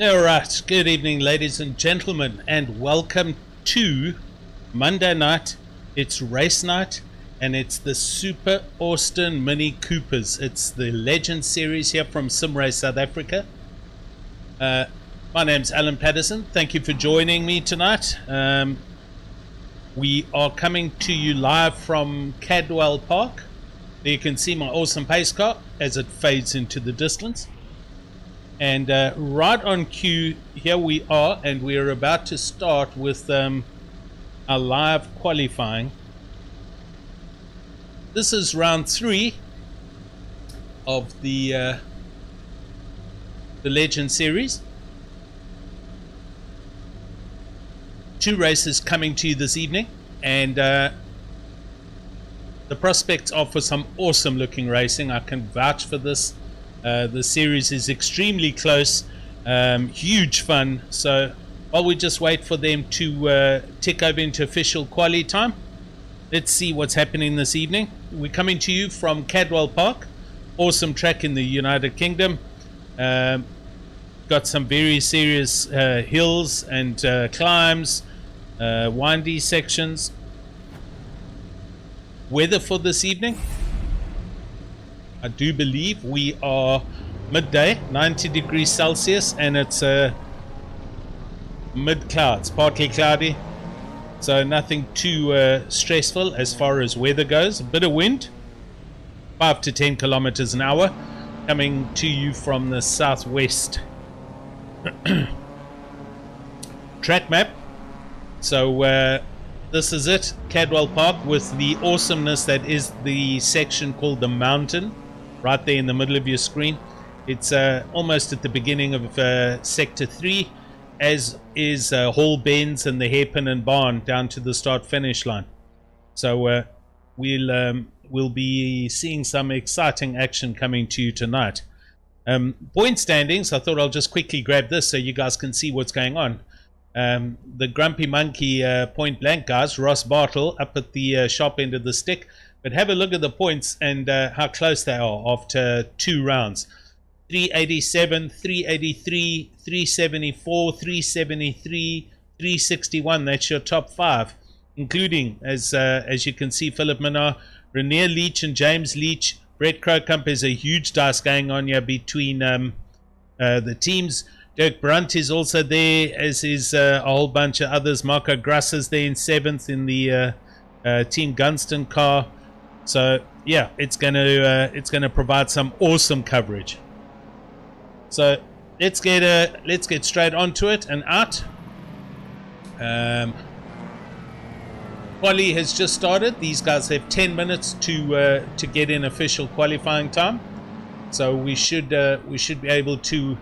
All right, good evening, ladies and gentlemen, and welcome to Monday night. It's race night, and it's the Super Austin Mini Coopers. It's the Legends series here from SimRace South Africa. My name's Alan Patterson. Thank you for joining me tonight. We are coming to you live from Cadwell Park. There you can see my awesome pace car as it fades into the distance. And right on cue, here we are, and we are about to start with our live qualifying. This is round 3 of the Legend series. 2 races coming to you this evening, and the prospects are for some awesome looking racing. I can vouch for this. The series is extremely close, huge fun. So while we just wait for them to tick over into official quali time, let's see what's happening this evening. We're coming to you from Cadwell Park, awesome track in the United Kingdom. Got some very serious hills and climbs, windy sections. Weather for this evening, I do believe we are midday, 90 degrees Celsius, and it's mid clouds, partly cloudy, so nothing too stressful as far as weather goes. A bit of wind, 5 to 10 kilometers an hour, coming to you from the southwest. Track map. So this is it, Cadwell Park, with the awesomeness that is the section called the Mountain. Right there in the middle of your screen. It's almost at the beginning of Sector 3, as is Hall Bends and the Hairpin and Barn down to the start-finish line. So we'll be seeing some exciting action coming to you tonight. Point standings, I thought I'll just quickly grab this so you guys can see what's going on. The Grumpy Monkey point blank guys, Ross Bartle up at the sharp end of the stick. But have a look at the points and how close they are after 2 rounds. 387, 383, 374, 373, 361. That's your top 5, including, as you can see, Philip Minnar, Rainier Leach and James Leach. Brett Crocump is a huge dice going on here between the teams. Dirk Brunt is also there, as is a whole bunch of others. Marco Grasser's there in 7th in the Team Gunston car. So yeah, it's gonna provide some awesome coverage. So let's get straight onto it and out. Quali has just started. These guys have 10 minutes to get in official qualifying time. So we should be able to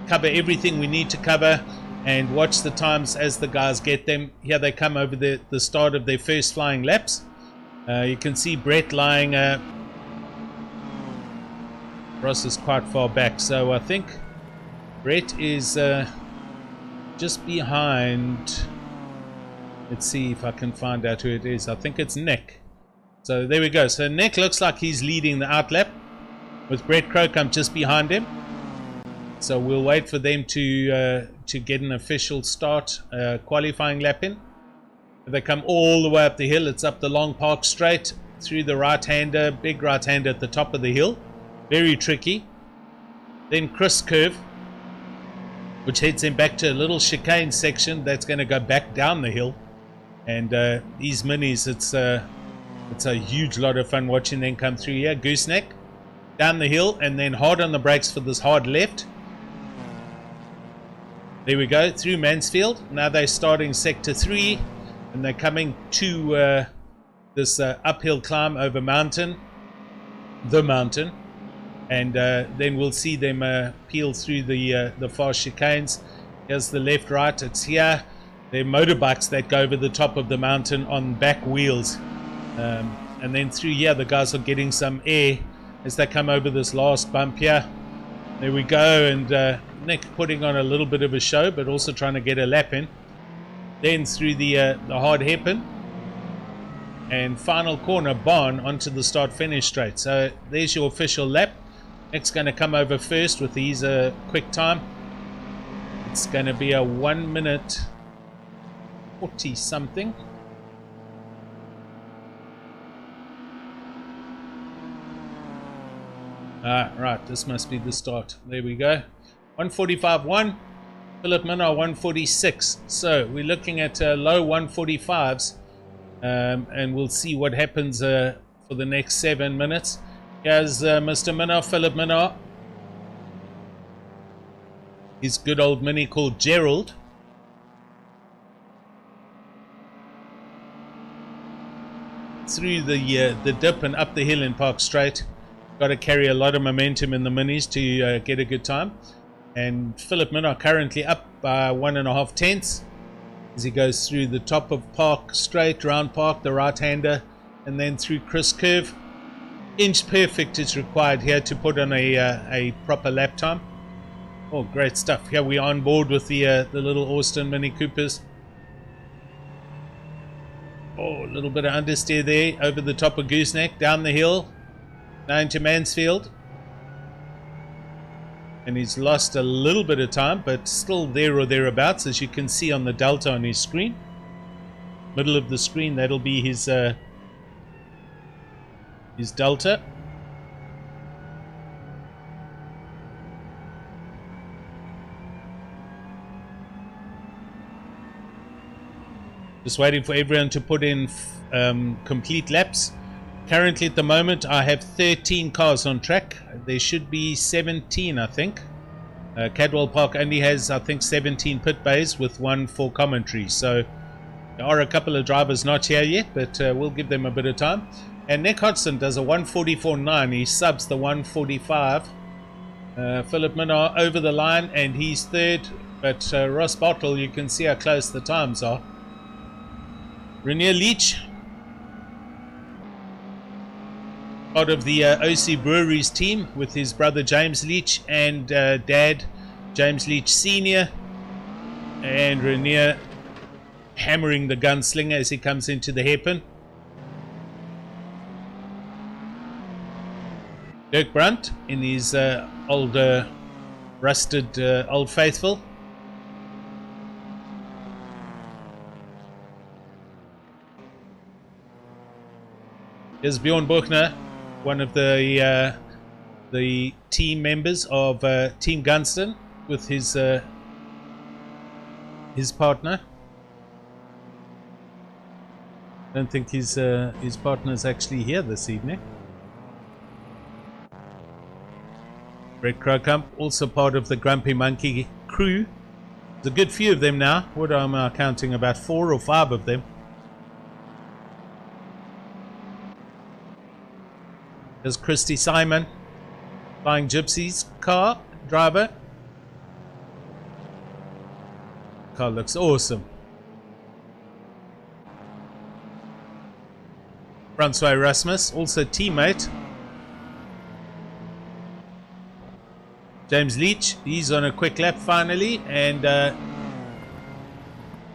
cover everything we need to cover and watch the times as the guys get them. Here they come over the start of their first flying laps. You can see Brett lying. Ross is quite far back, so I think Brett is just behind. Let's see if I can find out who it is. I think it's Nick. So there we go. So Nick looks like he's leading the outlap with Brett Crocump just behind him. So we'll wait for them to get an official start qualifying lap in. They come all the way up the hill. It's up the long park straight through the right-hander, big right-hander at the top of the hill. Very tricky. Then Chris Curve, which heads him back to a little chicane section that's going to go back down the hill. And these minis, it's a huge lot of fun watching them come through here. Gooseneck down the hill, and then hard on the brakes for this hard left. There we go, through Mansfield. Now they're starting Sector 3, and they're coming to this uphill climb over the mountain. And then we'll see them peel through the fast chicanes. Here's the left-right, it's here. They're motorbikes that go over the top of the mountain on back wheels. And then through here, the guys are getting some air as they come over this last bump here. There we go, and Nick putting on a little bit of a show, but also trying to get a lap in. Then through the hard hairpin, and final corner barn onto the start-finish straight. So there's your official lap. Nick's going to come over first with his quick time. It's going to be a 1 minute 40 something. Right, this must be the start. There we go. 145.1. Philip Minnaar 146. So we're looking at low 145s, and we'll see what happens for the next 7 minutes. Here's Mr. Minnaar, Philip Minnaar. His good old mini called Gerald. Through the dip and up the hill in Park Straight. Got to carry a lot of momentum in the minis to get a good time. And Philip Minnaar currently up by 1.5 tenths as he goes through the top of Park Straight, round Park, the right-hander, and then through Chris Curve. Inch perfect is required here to put on a proper lap time. Oh, great stuff. Here we are on board with the little Austin Mini Coopers. Oh, a little bit of understeer there over the top of Gooseneck, down the hill, now into Mansfield. And he's lost a little bit of time, but still there or thereabouts, as you can see on the delta on his screen. Middle of the screen, that'll be his delta. Just waiting for everyone to put in complete laps. Currently at the moment I have 13 cars on track. There should be 17, I think. Cadwell Park only has, I think, 17 pit bays with one for commentary. So there are a couple of drivers not here yet, but we'll give them a bit of time. And Nick Hodgson does a 144.9. He subs the 145. Philip Minnaar over the line and he's third. But Ross Bottle, you can see how close the times are. Rainier Leach, part of the OC Breweries team with his brother James Leach and dad James Leach Sr. And Rainier hammering the gunslinger as he comes into the hairpin. Dirk Brunt in his old rusted Old Faithful. Here's Bjorn Buchner, one of the team members of Team Gunston, with his partner. I don't think his partner's actually here this evening. Brett Crocump, also part of the Grumpy Monkey crew. There's a good few of them now. What am I counting? About 4 or 5 of them. There's Christy Simon, Flying Gypsy's car driver. Car looks awesome. Francois Erasmus, also teammate. James Leach, he's on a quick lap finally, and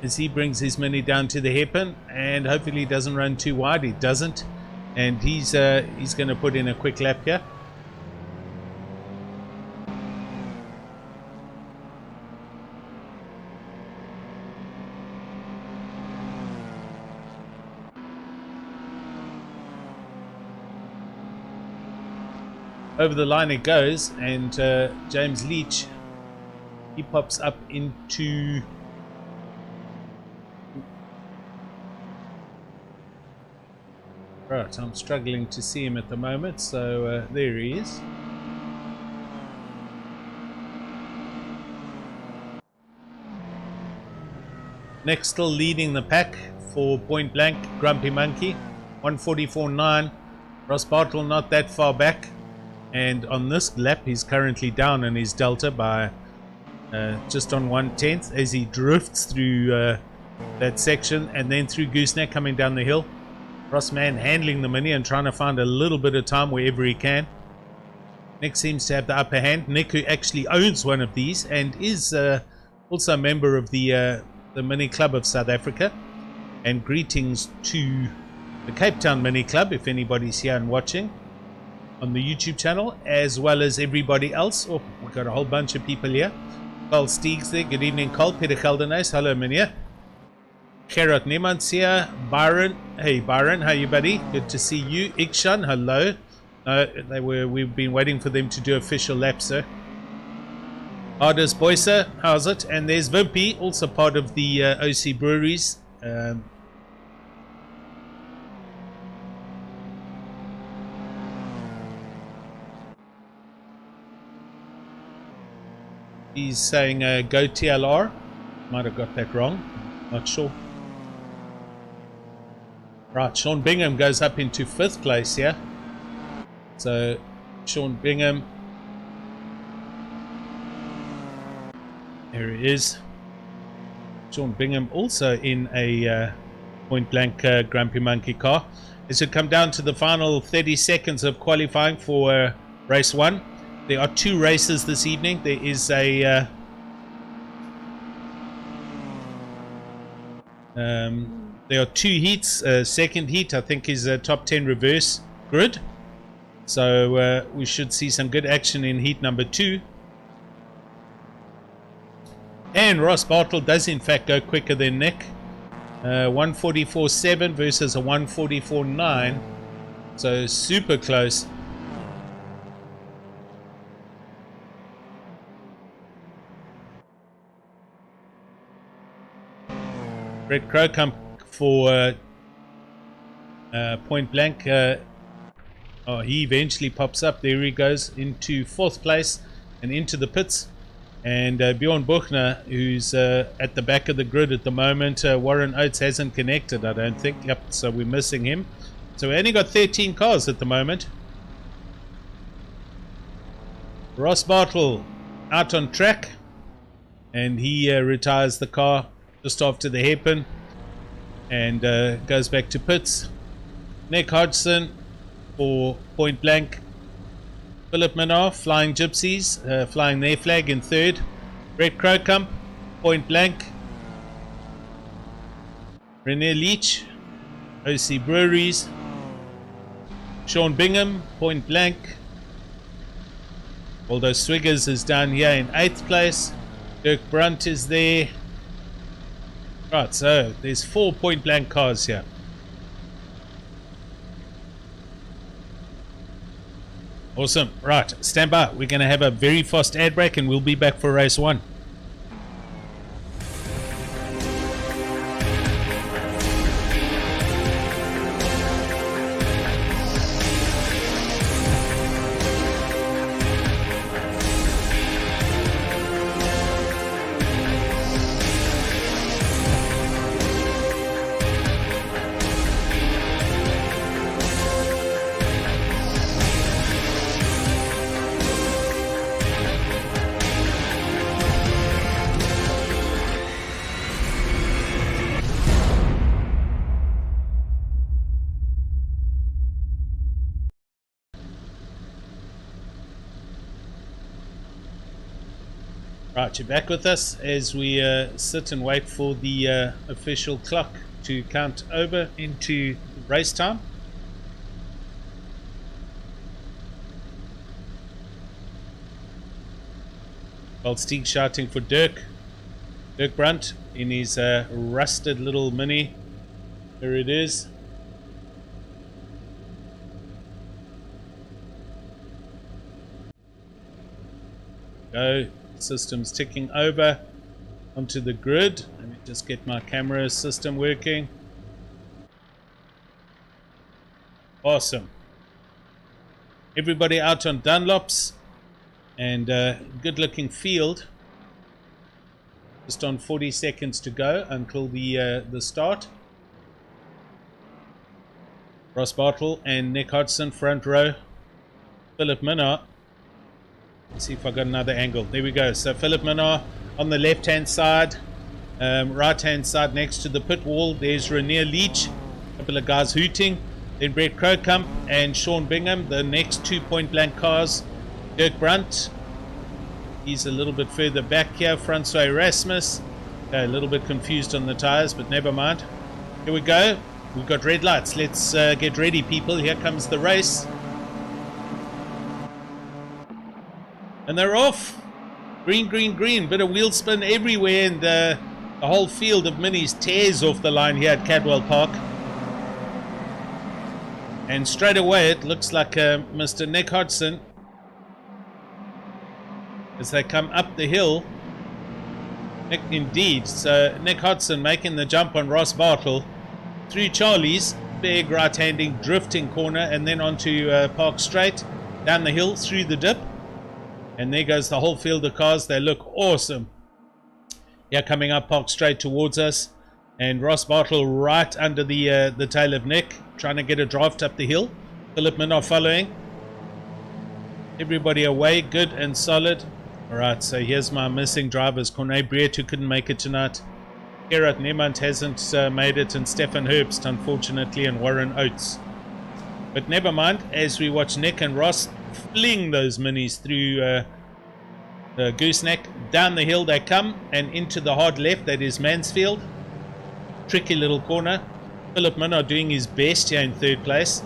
as he brings his mini down to the hairpin, and hopefully he doesn't run too wide. He doesn't. And he's going to put in a quick lap here. Over the line it goes, and James Leach, he pops up into... Right, I'm struggling to see him at the moment, so there he is. Next, still leading the pack for Point Blank, Grumpy Monkey, 144.9. Ross Bartle not that far back, and on this lap he's currently down in his delta by just on 1/10 as he drifts through that section and then through Gooseneck coming down the hill. Ross Man handling the mini and trying to find a little bit of time wherever he can. Nick seems to have the upper hand. Nick, who actually owns one of these and is also a member of the Mini Club of South Africa. And greetings to the Cape Town Mini Club if anybody's here and watching. on the YouTube channel, as well as everybody else. Oh, we've got a whole bunch of people here. Carl Steegs there. Good evening, Carl. Peter Geldenhuis. Hello, meneer. Gerard Nemans here. Byron. Hey, Byron. How you, buddy? Good to see you. Ikshan. Hello. We've been waiting for them to do official laps, sir. Ardis Boyser. How's it? And there's Vimpy, also part of the OC Breweries. He's saying go TLR. Might have got that wrong. Not sure. Right, Sean Bingham goes up into 5th place here. So, Sean Bingham. There he is. Sean Bingham also in a point blank Grumpy Monkey car. As we come down to the final 30 seconds of qualifying for race 1. There are 2 races this evening. There is a there are 2 heats. Second heat, I think, is a top 10 reverse grid. So we should see some good action in heat number 2. And Ross Bartle does in fact go quicker than Nick. 144.7 versus a 144.9. So super close. Red Crow come for point blank. Oh, he eventually pops up. There he goes into 4th place and into the pits. And Bjorn Buchner, who's at the back of the grid at the moment. Warren Oates hasn't connected, I don't think. Yep, so we're missing him. So we only got 13 cars at the moment. Ross Bartle out on track. And he retires the car just after the hairpin and goes back to pits. Nick Hodgson for point blank. Philip Minnar, Flying Gypsies, flying their flag in 3rd. Red Crowcump, point blank. Rene Leach, OC Breweries. Sean Bingham, point blank. Although Swiggers is down here in 8th place. Dirk Brunt is there. Right, so there's 4 point blank cars here. Awesome. Right, stand by. We're going to have a very fast ad break and we'll be back for race 1. Right, you're back with us as we sit and wait for the official clock to count over into race time. Old Steeg shouting for Dirk Brunt in his rusted little mini. There it is. Go. System's ticking over onto the grid. Let me just get my camera system working. Awesome. Everybody out on Dunlops and good looking field. Just on 40 seconds to go until the start. Ross Bartle and Nick Hodgson front row. Philip Minnar. Let's see if I got another angle. There we go. So Philip Minnar on the left hand side, right hand side next to the pit wall. There's Rainier Leach, a couple of guys hooting. Then Brett Crowcump and Sean Bingham, the next 2 point blank cars. Dirk Brunt, he's a little bit further back here. Francois Erasmus, a little bit confused on the tires, but never mind. Here we go. We've got red lights. Let's get ready, people. Here comes the race. And they're off. Green, green, green. Bit of wheel spin everywhere, and the whole field of minis tears off the line here at Cadwell Park. And straight away it looks like Mr. Nick Hodgson, as they come up the hill. Indeed, so Nick Hodgson making the jump on Ross Bartle through Charlie's big right-handing drifting corner, and then onto Park Straight, down the hill through the dip, and there goes the whole field of cars. They look awesome. Yeah, coming up Park Straight towards us, and Ross Bartle right under the tail of Nick, trying to get a draft up the hill. Philip Minnow following. Everybody away, good and solid. Alright, so here's my missing drivers. Corne Breert, who couldn't make it tonight. Gerard Nemant hasn't made it, and Stefan Herbst, unfortunately, and Warren Oates. But never mind, as we watch Nick and Ross fling those minis through the gooseneck. Down the hill they come, and into the hard left, that is Mansfield. Tricky little corner. Philip Minnow doing his best here in third place.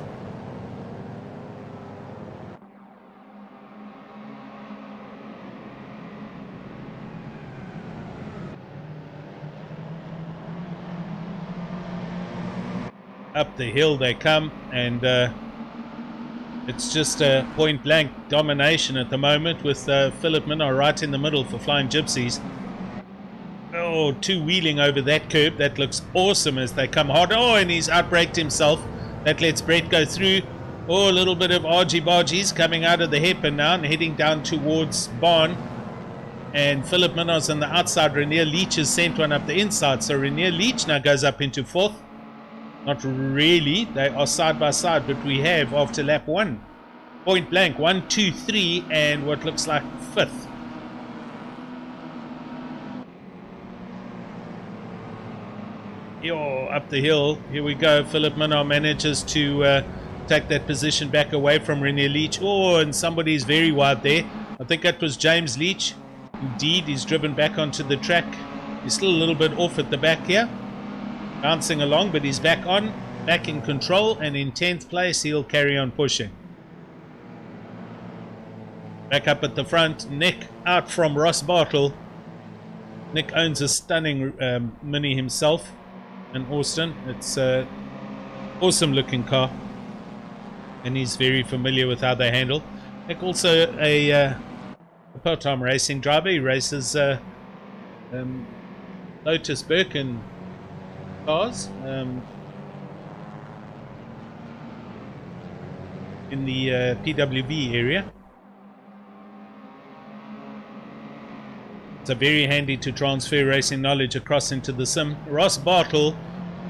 Up the hill they come, and it's just a point blank domination at the moment, with Philip Minnow right in the middle for Flying Gypsies. Oh, two wheeling over that curb. That looks awesome as they come hard. Oh, and he's outbraked himself. That lets Brett go through. Oh, a little bit of argy-bargies coming out of the hairpin now and heading down towards Barn. And Philip Minnow's on the outside. Rainier Leach has sent one up the inside. So Rainier Leach now goes up into fourth. Not really. They are side by side, but we have, after lap 1, point blank, 1, 2, 3, and what looks like fifth. Yo, up the hill. Here we go. Philip Minnow manages to take that position back away from Rainier Leach. Oh, and somebody's very wide there. I think that was James Leach. Indeed, he's driven back onto the track. He's still a little bit off at the back here, bouncing along, but he's back on, back in control, and in 10th place he'll carry on pushing. Back up at the front, Nick out from Ross Bartle. Nick owns a stunning Mini himself in Austin. It's an awesome looking car, and he's very familiar with how they handle. Nick also a part-time racing driver. He races Lotus Birkin cars in the PWV area. So very handy to transfer racing knowledge across into the sim. Ross Bartle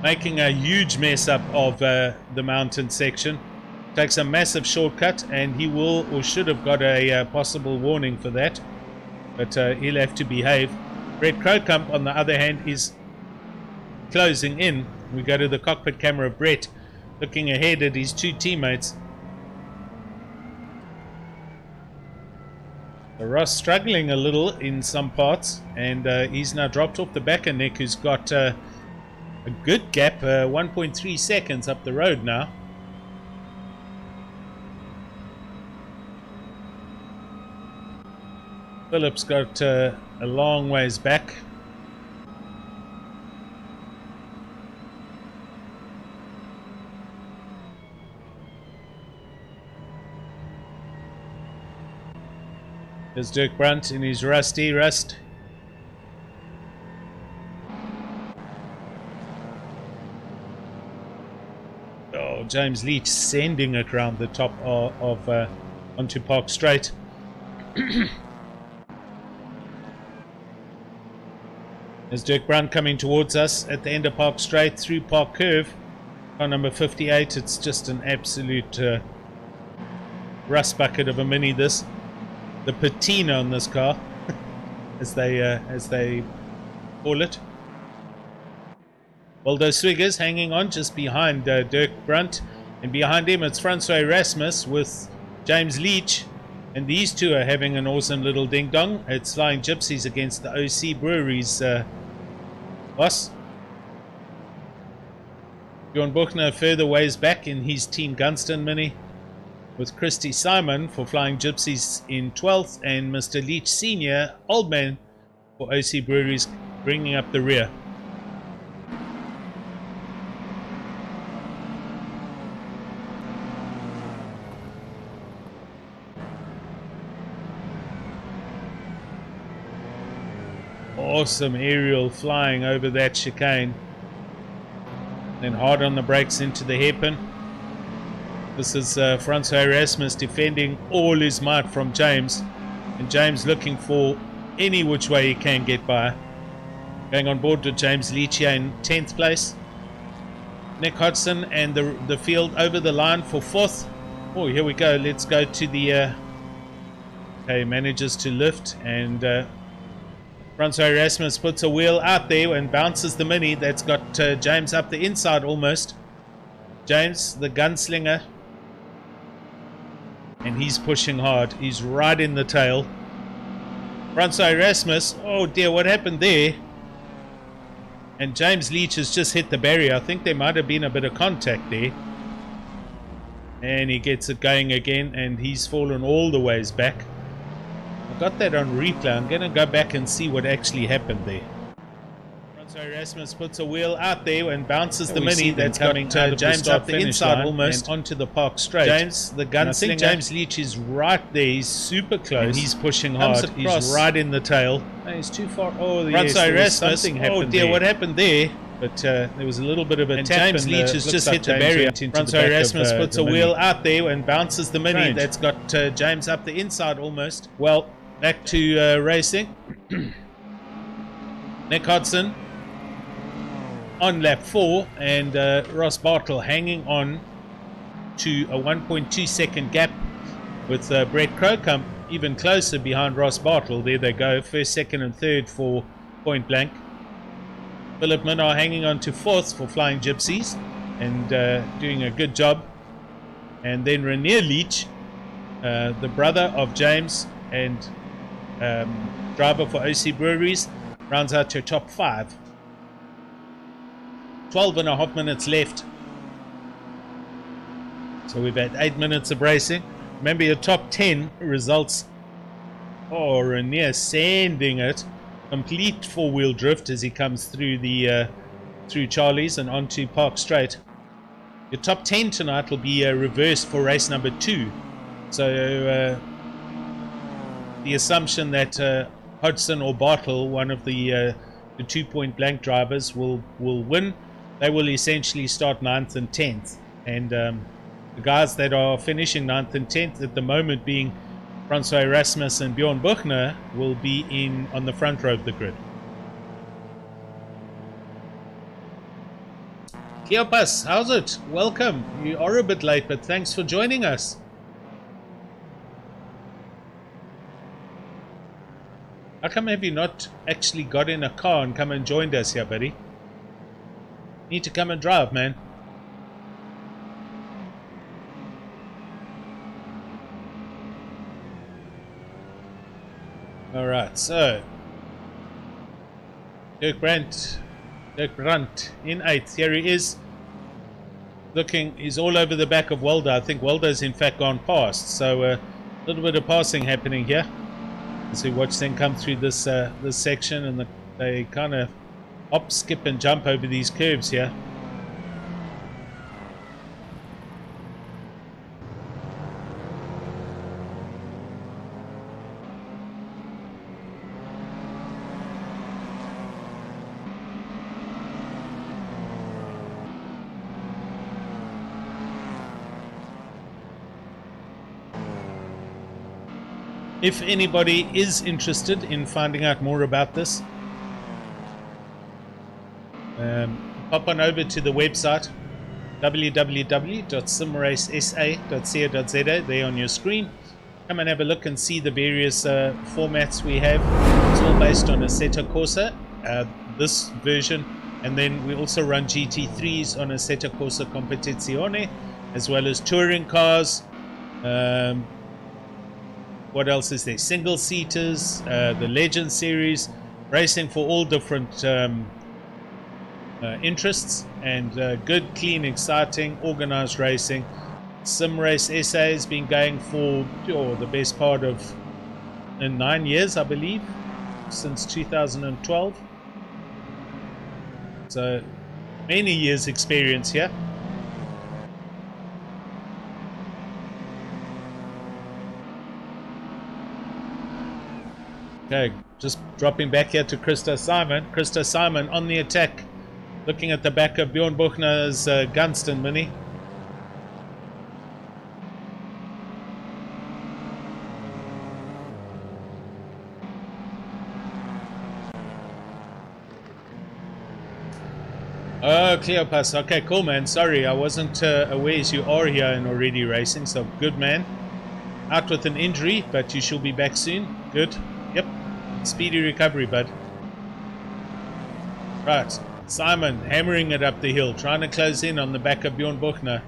making a huge mess up of the mountain section. Takes a massive shortcut, and he will or should have got a possible warning for that, but he'll have to behave. Brett Crowcump, on the other hand, is closing in. We go to the cockpit camera of Brett, looking ahead at his two teammates. Ross struggling a little in some parts, and he's now dropped off the back of Nick, who's got a good gap, 1.3 seconds up the road now. Philip's got a long ways back. There's Dirk Brunt in his rusty rust. Oh, James Leach sending it around the top of onto Park Straight. There's Dirk Brunt coming towards us at the end of Park Straight through Park Curve. Car number 58. It's just an absolute rust bucket of a Mini, this. The patina on this car, as they call it. Waldo Swiggers hanging on just behind Dirk Brunt, and behind him it's Francois Erasmus with James Leach, and these two are having an awesome little ding dong. It's Flying Gypsies against the OC Breweries boss. Bjorn Buchner further ways back in his Team Gunston Mini. with Christy Simon for Flying Gypsies in 12th, and Mr. Leach Senior, Old Man, for OC Breweries, bringing up the rear. Awesome aerial flying over that chicane. Then hard on the brakes into the hairpin. This is Francois Erasmus defending all his might from James. And James looking for any which way he can get by. Going on board with James Leach here in 10th place. Nick Hodgson and the field over the line for 4th. Oh, here we go. Let's go to the... okay, manages to lift, and Francois Erasmus puts a wheel out there and bounces the Mini. That's got James up the inside almost. James, the gunslinger. And he's pushing hard. He's right in the tail. Francois Erasmus. Oh dear, what happened there? And James Leach has just hit the barrier. I think there might have been a bit of contact there. And he gets it going again, and he's fallen all the ways back. I got that on replay. I'm going to go back and see what actually happened there. Francois Erasmus puts a wheel out there and bounces the Mini. That's coming to James up the inside almost onto the park straight. James, the gunslinger. I think James Leach is right there. He's super close. And he's pushing hard. He's right in the tail. No, he's too far. Oh, yes, Francois Erasmus. Oh dear, what happened there? But there was a little bit of a tap. James Leach has just hit the barrier. Francois Erasmus puts a wheel out there and bounces the Mini. That's got James up the inside almost. Well, back to racing. Nick Hodgson on lap 4, and Ross Bartle hanging on to a 1.2 second gap with Brett Crocombe even closer behind Ross Bartle. There they go, first, second and third for Point Blank. Philip Minnar hanging on to 4th for Flying Gypsies and doing a good job. And then Rainier Leach, the brother of James and driver for OC Breweries, rounds out to top 5. 12.5 minutes left. So we've had 8 minutes of racing. Remember, your top 10 results. Oh, Rainier sanding it. Complete four-wheel drift as he comes through the through Charlie's and onto Park Straight. Your top 10 tonight will be reversed for race number 2. So the assumption that Hodgson or Bartle, one of the 2 Point Blank drivers, will win. They will essentially start 9th and 10th. And the guys that are finishing 9th and 10th at the moment, being Francois Erasmus and Bjorn Buchner, will be on the front row of the grid. Cleopas, how's it? Welcome. You are a bit late, but thanks for joining us. How come have you not actually got in a car and come and joined us here, buddy? Need to come and drive, man. Alright, so Dirk Brandt in 8th. Here he is. Looking, he's all over the back of Waldo. I think Waldo's in fact gone past. So a little bit of passing happening here. As we watch them come through this this section, and they kind of hop, skip and jump over these curves here. If anybody is interested in finding out more about this, pop on over to the website www.simracesa.co.za. there on your screen. Come and have a look and see the various formats we have. It's all based on Assetto Corsa, this version, and then we also run GT3s on Assetto Corsa Competizione, as well as touring cars. What else is there? Single seaters, the Legends series, racing for all different interests, and good, clean, exciting, organized racing. Sim Race SA has been going for the best part of 9 years, I believe, since 2012. So many years experience here. Okay, just dropping back here to Krista Simon. Krista Simon on the attack, looking at the back of Bjorn Buchner's Gunston Mini. Oh, Cleopas. Okay, cool, man. Sorry, I wasn't aware you are here and already racing. So, good, man. Out with an injury, but you shall be back soon. Good. Yep. Speedy recovery, bud. Right. Simon hammering it up the hill, trying to close in on the back of Bjorn Buchner.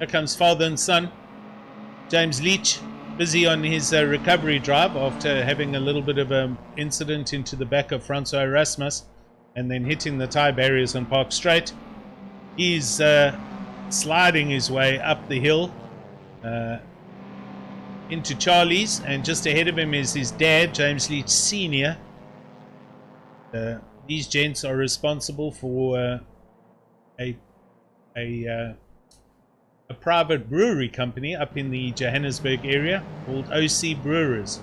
Here comes father and son. James Leach, busy on his recovery drive after having a little bit of an incident into the back of Francois Erasmus and then hitting the tie barriers on Park Straight. He's sliding his way up the hill into Charlie's, and just ahead of him is his dad, James Leach Sr. These gents are responsible for a private brewery company up in the Johannesburg area called OC Breweries.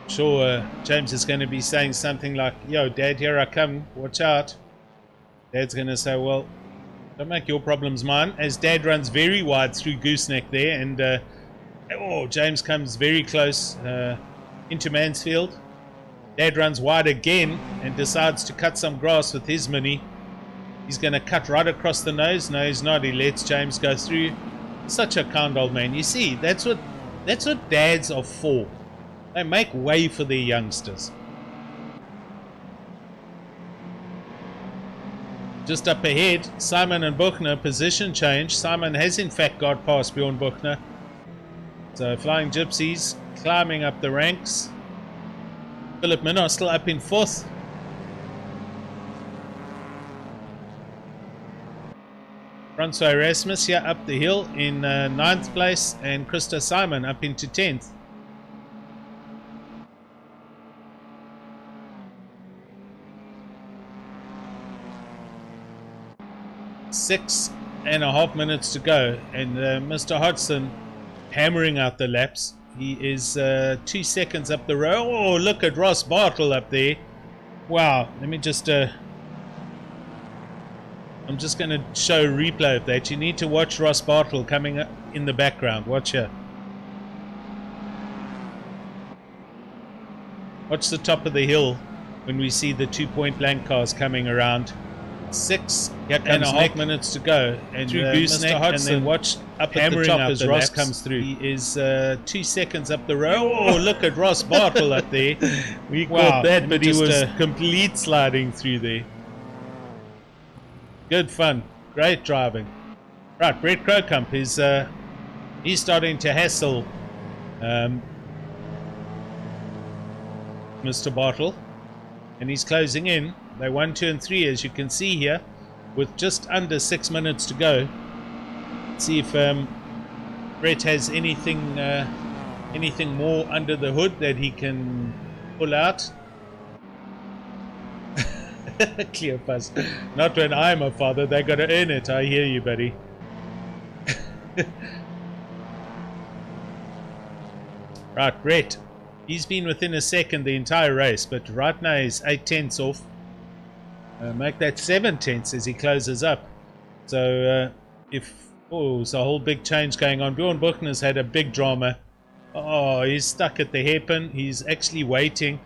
Sure, James is going to be saying something like, "Yo, Dad, here I come. Watch out." Dad's going to say, "Well, don't make your problems mine," as Dad runs very wide through Gooseneck there, and James comes very close into Mansfield. Dad runs wide again and decides to cut some grass with his Mini. He's going to cut right across the nose. No, he's not. He lets James go through. Such a kind old man. You see, that's what dads are for. They make way for their youngsters. Just up ahead, Simon and Buchner, position change. Simon has in fact got past Bjorn Buchner. So Flying Gypsies climbing up the ranks. Philip Minnow still up in 4th. Francois Erasmus here up the hill in 9th place, and Krista Simon up into 10th. Six and a half minutes to go, and Mr. Hodgson hammering out the laps. He is 2 seconds up the road. Oh, look at Ross Bartle up there. Wow. Let me just I'm just going to show a replay of that. You need to watch Ross Bartle coming up in the background. Watch here. Watch the top of the hill when we see the 2 point blank cars coming around. 6 and a half minutes to go, and through Gooseneck, and then watch up at the top as Ross comes through. He is 2 seconds up the road. Oh, look at Ross Bartle up there. We caught that, but he was complete sliding through there. Good fun, great driving. Right, Brett Crocump is he's starting to hassle Mr. Bartle, and he's closing in. They 1, 2, and 3, as you can see here, with just under 6 minutes to go. Let's see if Brett has anything more under the hood that he can pull out. Cleopas, not when I'm a father. They got to earn it. I hear you, buddy. Right, Brett. He's been within a second the entire race, but right now he's 8 tenths off. Make that 7 tenths as he closes up. So it's a whole big change going on. Bjorn Buchner's had a big drama. Oh, he's stuck at the hairpin. He's actually waiting.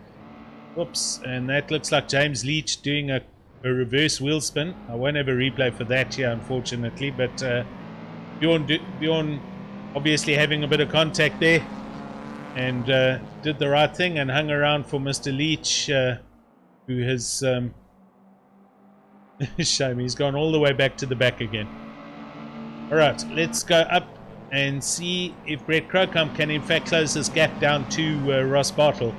Whoops, and that looks like James Leach doing a a reverse wheel spin. I won't have a replay for that here, unfortunately, but Bjorn obviously having a bit of contact there, and did the right thing and hung around for Mr. Leach, who has shame he's gone all the way back to the back again. Alright, let's go up and see if Brett Crocombe can in fact close this gap down to Ross Bartle.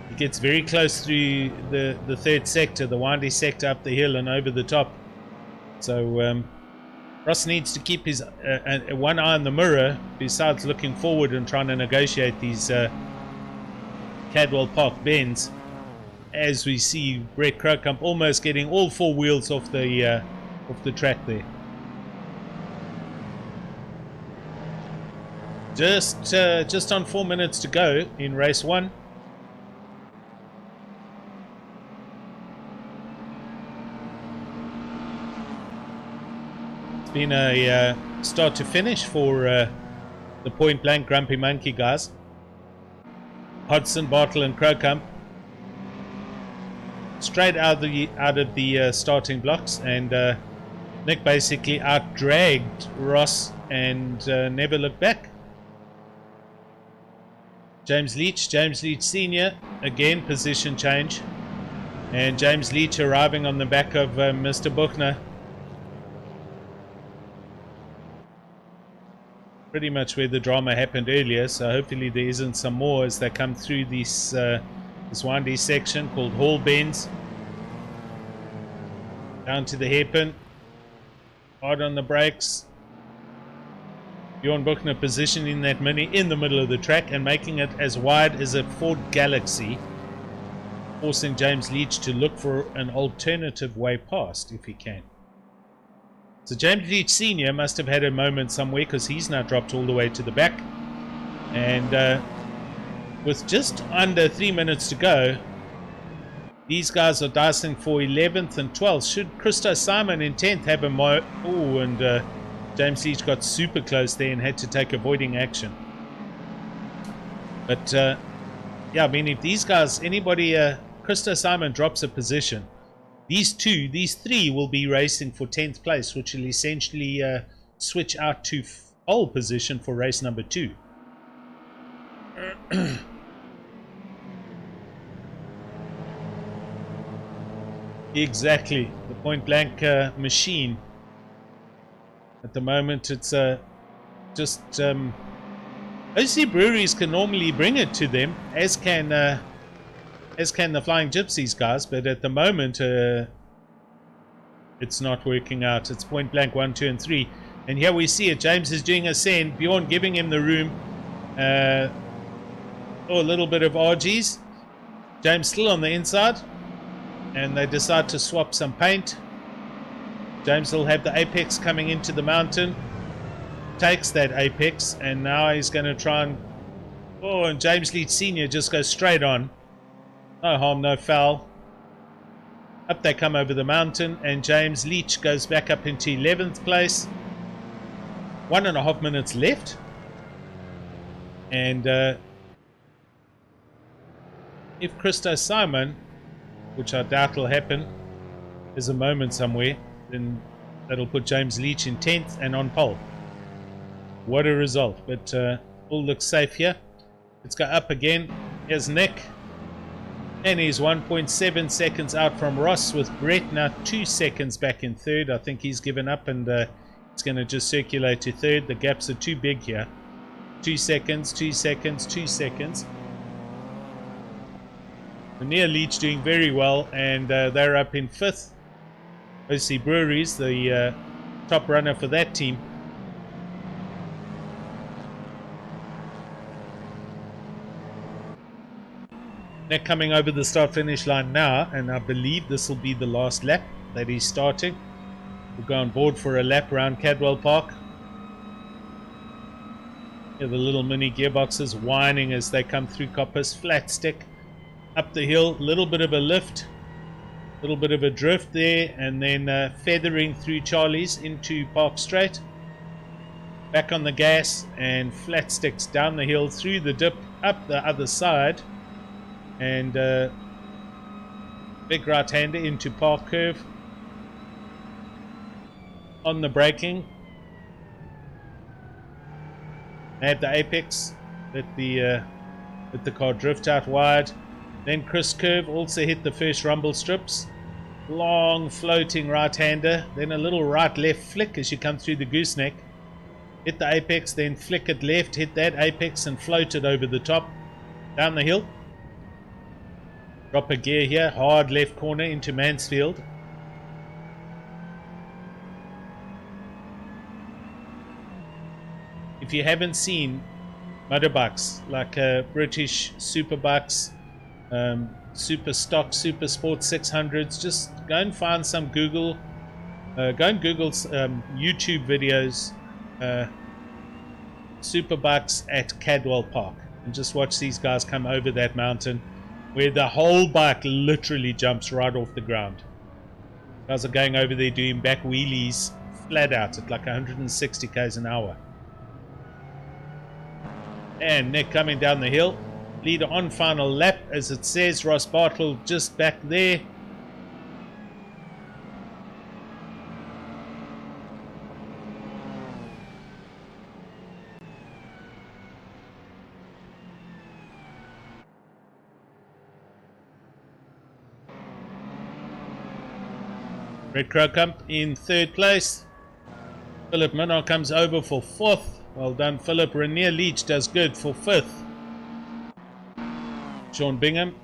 He gets very close through the third sector, the windy sector, up the hill and over the top. So Ross needs to keep his one eye on the mirror besides looking forward and trying to negotiate these Cadwell Park bends, as we see Brett Crocombe almost getting all four wheels off the track there. Just on 4 minutes to go in race 1. It's been a start to finish for the Point Blank Grumpy Monkey guys. Hodgson, Bartle and Crocombe straight out of the starting blocks, and Nick basically out-dragged Ross and never looked back. James Leach Senior, again position change, and James Leach arriving on the back of Mr. Buchner. Pretty much where the drama happened earlier, so hopefully there isn't some more as they come through this windy section called Hall Bends. Down to the hairpin, hard on the brakes. Bjorn Buchner positioning that Mini in the middle of the track and making it as wide as a Ford Galaxy, forcing James Leach to look for an alternative way past if he can. So James Leach Senior must have had a moment somewhere, because he's now dropped all the way to the back. And with just under 3 minutes to go, these guys are dicing for 11th and 12th. Should Christo Simon in 10th have a and James Leach got super close there and had to take avoiding action. But yeah, I mean, if these guys, Christo Simon drops a position, these three will be racing for 10th place, which will essentially switch out to pole position for race number 2. Exactly, the Point Blank machine. At the moment, it's just OC breweries can normally bring it to them, as can the Flying Gypsies guys, but at the moment it's not working out. It's Point Blank 1, 2 and 3, and here we see it. James is doing a send, Bjorn giving him the room. A little bit of RGs. James still on the inside, and they decide to swap some paint. James will have the apex coming into the mountain, takes that apex, and now he's going to try and James Leach Senior just goes straight on. No harm, no foul. Up they come over the mountain, and James Leach goes back up into 11th place. 1.5 minutes left. And if Christo Simon, which I doubt will happen, there's a moment somewhere, then that'll put James Leach in 10th and on pole. What a result. But all looks safe here. Let's go up again. Here's Nick. And he's 1.7 seconds out from Ross, with Brett now 2 seconds back in third. I think he's given up, and it's going to just circulate to third. The gaps are too big here. 2 seconds, 2 seconds, 2 seconds. Near Leach doing very well, and they're up in 5th. OC Breweries, the top runner for that team. They're coming over the start-finish line now, and I believe this will be the last lap that he's starting. We'll go on board for a lap around Cadwell Park. Here the little mini gearboxes whining as they come through Coppice. Flat stick up the hill, little bit of a lift, little bit of a drift there, and then feathering through Charlie's into Park Straight. Back on the gas and flat sticks down the hill through the dip, up the other side. and big right-hander into park curve. On the braking, add the apex, let the car drift out wide. Then Chris curve, also hit the first rumble strips. Long floating right-hander, then a little right-left flick as you come through the gooseneck. Hit the apex, then flick it left, hit that apex and float it over the top. Down the hill. Drop a gear here, hard left corner into Mansfield. If you haven't seen motorbikes like British superbikes, super stock, super sport 600s, just go and find some Google, YouTube videos, superbikes at Cadwell Park, and just watch these guys come over that mountain where the whole bike literally jumps right off the ground. Guys are going over there doing back wheelies flat out at like 160 k's an hour. And Nick coming down the hill. Leader on final lap, as it says. Ross Bartle just back there. Red Crow Camp in third place. Philip Minnar comes over for fourth. Well done, Philip. Rainier Leach does good for fifth. Sean Bingham,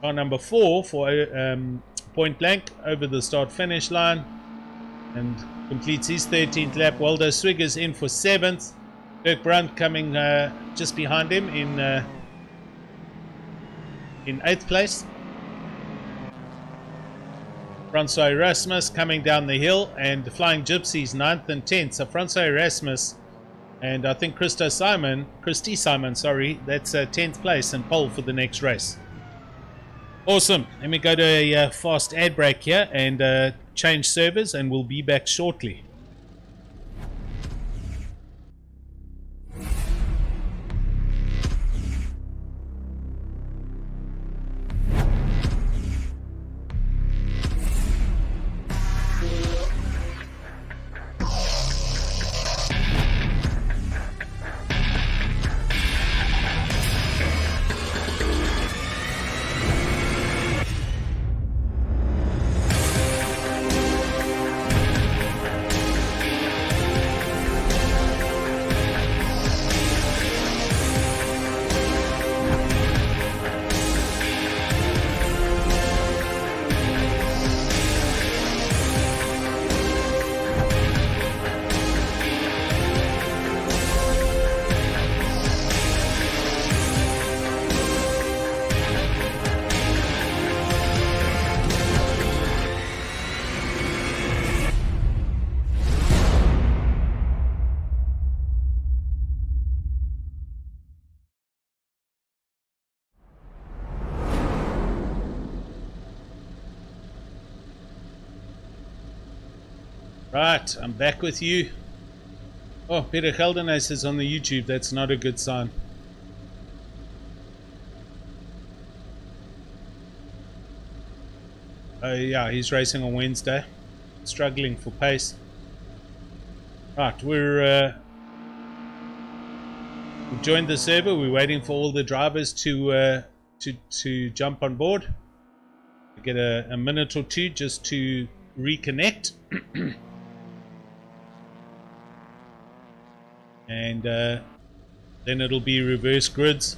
car number 4 for Point Blank over the start-finish line and completes his 13th lap. Waldo Swiggers in for 7th. Dirk Brunt coming just behind him in 8th place. Francois Erasmus coming down the hill, and the Flying Gypsies 9th and 10th. So Francois Erasmus and I think Christy Simon, that's 10th place and pole for the next race. Awesome. Let me go to a fast ad break here and change servers, and we'll be back shortly. Right, I'm back with you. Oh, Peter Geldenhuis is on the YouTube. That's not a good sign. Yeah, he's racing on Wednesday. Struggling for pace. Right, we've joined the server. We're waiting for all the drivers to jump on board. We get a minute or two just to reconnect. And then it'll be reverse grids.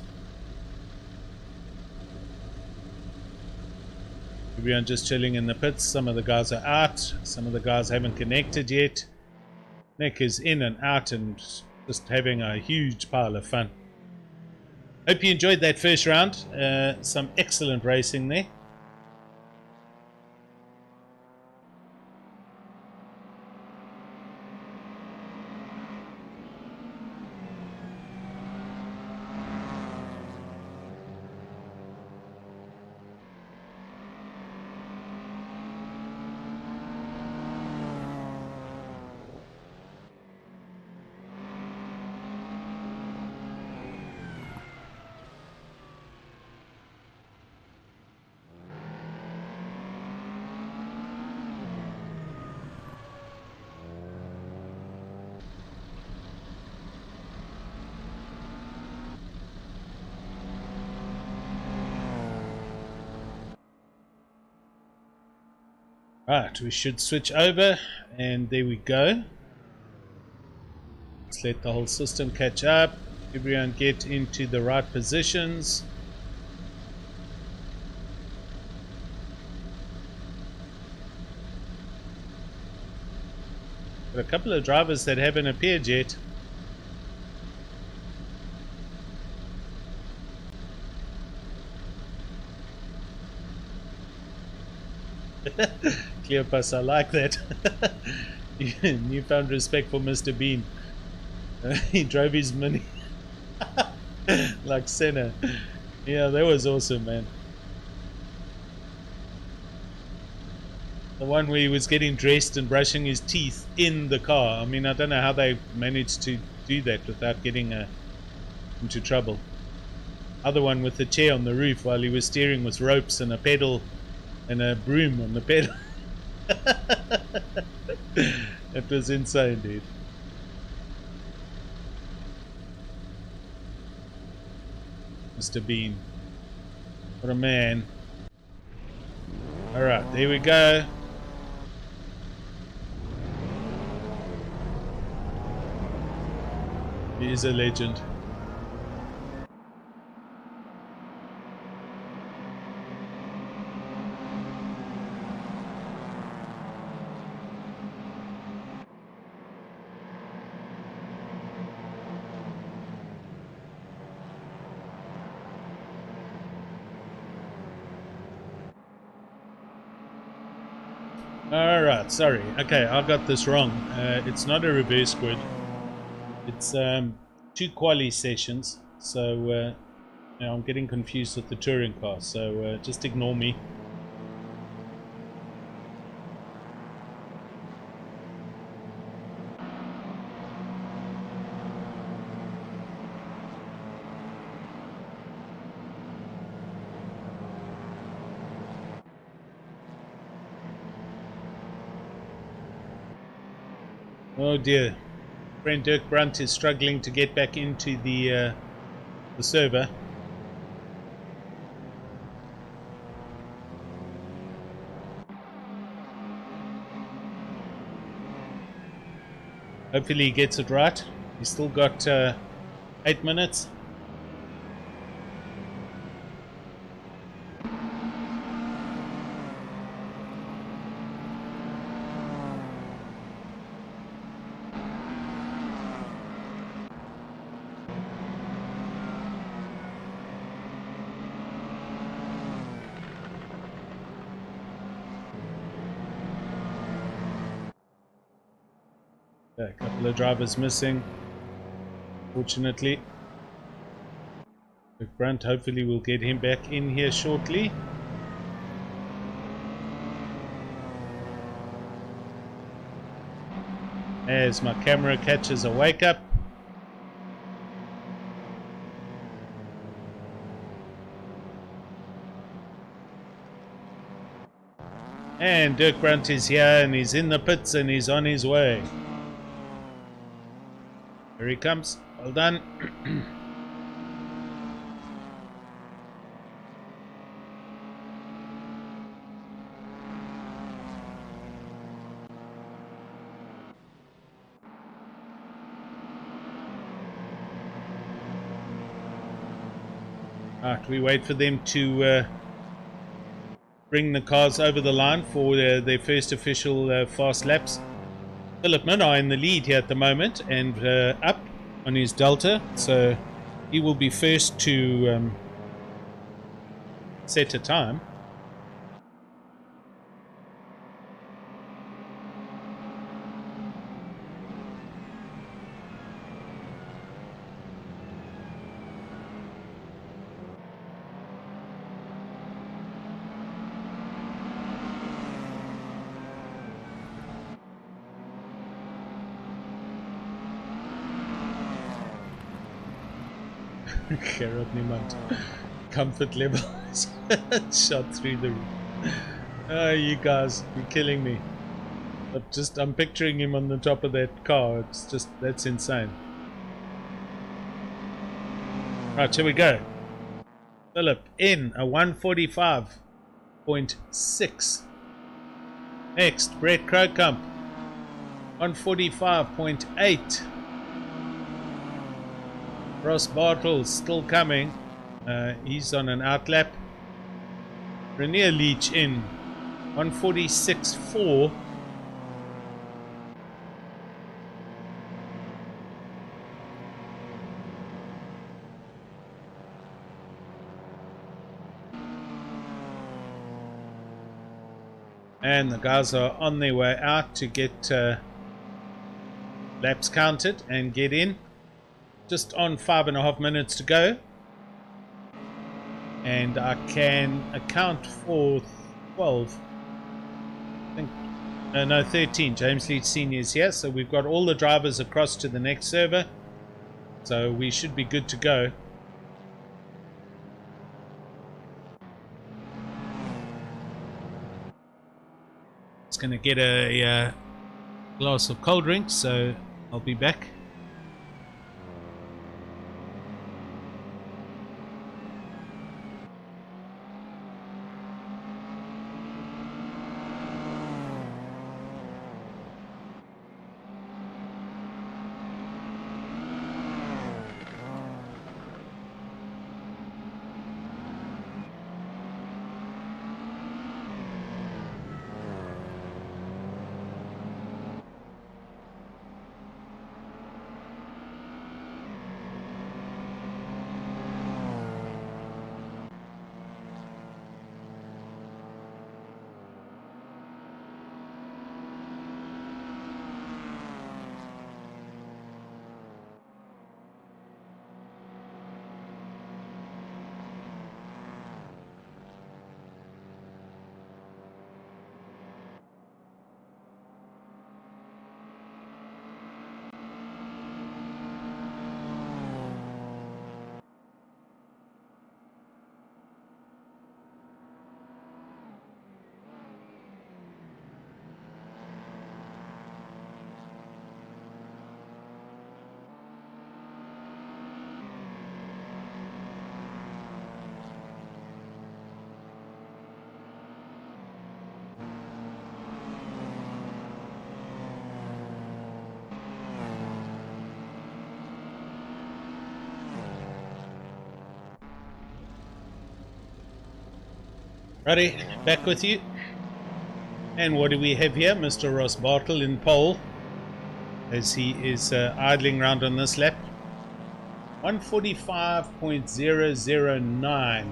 Everyone just chilling in the pits. Some of the guys are out. Some of the guys haven't connected yet. Nick is in and out and just having a huge pile of fun. Hope you enjoyed that first round. Some excellent racing there. Right, we should switch over, and there we go. Let's let the whole system catch up. Everyone get into the right positions. Got a couple of drivers that haven't appeared yet. Cleopas, I like that. Newfound respect for Mr. Bean. He drove his Mini like Senna. Yeah, that was awesome, man. The one where he was getting dressed and brushing his teeth in the car. I mean, I don't know how they managed to do that without getting into trouble. Other one with the chair on the roof while he was steering with ropes and a pedal and a broom on the pedal. It was insane, dude. Mr. Bean. What a man. Alright, there we go. He is a legend. Alright, sorry. Okay, I got this wrong. It's not a reverse grid. It's 2 quali sessions. So now I'm getting confused with the touring car. So just ignore me. Oh dear, friend Dirk Brunt is struggling to get back into the server. Hopefully he gets it right. He's still got 8 minutes. A couple of drivers missing, fortunately. Dirk Brunt, hopefully we'll get him back in here shortly. As my camera catches a wake up. And Dirk Brunt is here and he's in the pits and he's on his way. Here he comes. Well done. Alright, we wait for them to bring the cars over the line for their first official fast laps. Philip Minnar in the lead here at the moment and up on his Delta, so he will be first to set a time. Gerard Niemand. Comfort level is shot through the roof. Oh, you guys, you're killing me. I'm picturing him on the top of that car. It's just, that's insane. Right, here we go. Philip in a 145.6. Next, Brett Crocump, 145.8. Ross Bartels still coming. He's on an outlap. Rainier Leach in 146.4. And the guys are on their way out to get laps counted and get in. Just on 5.5 minutes to go. And I can account for 12. I think, no, 13. James Leach Sr. is here. So we've got all the drivers across to the next server. So we should be good to go. It's going to get a glass of cold drink, so I'll be back. Righty, back with you. And what do we have here? Mr. Ross Bartle in pole, as he is idling around on this lap. 145.009.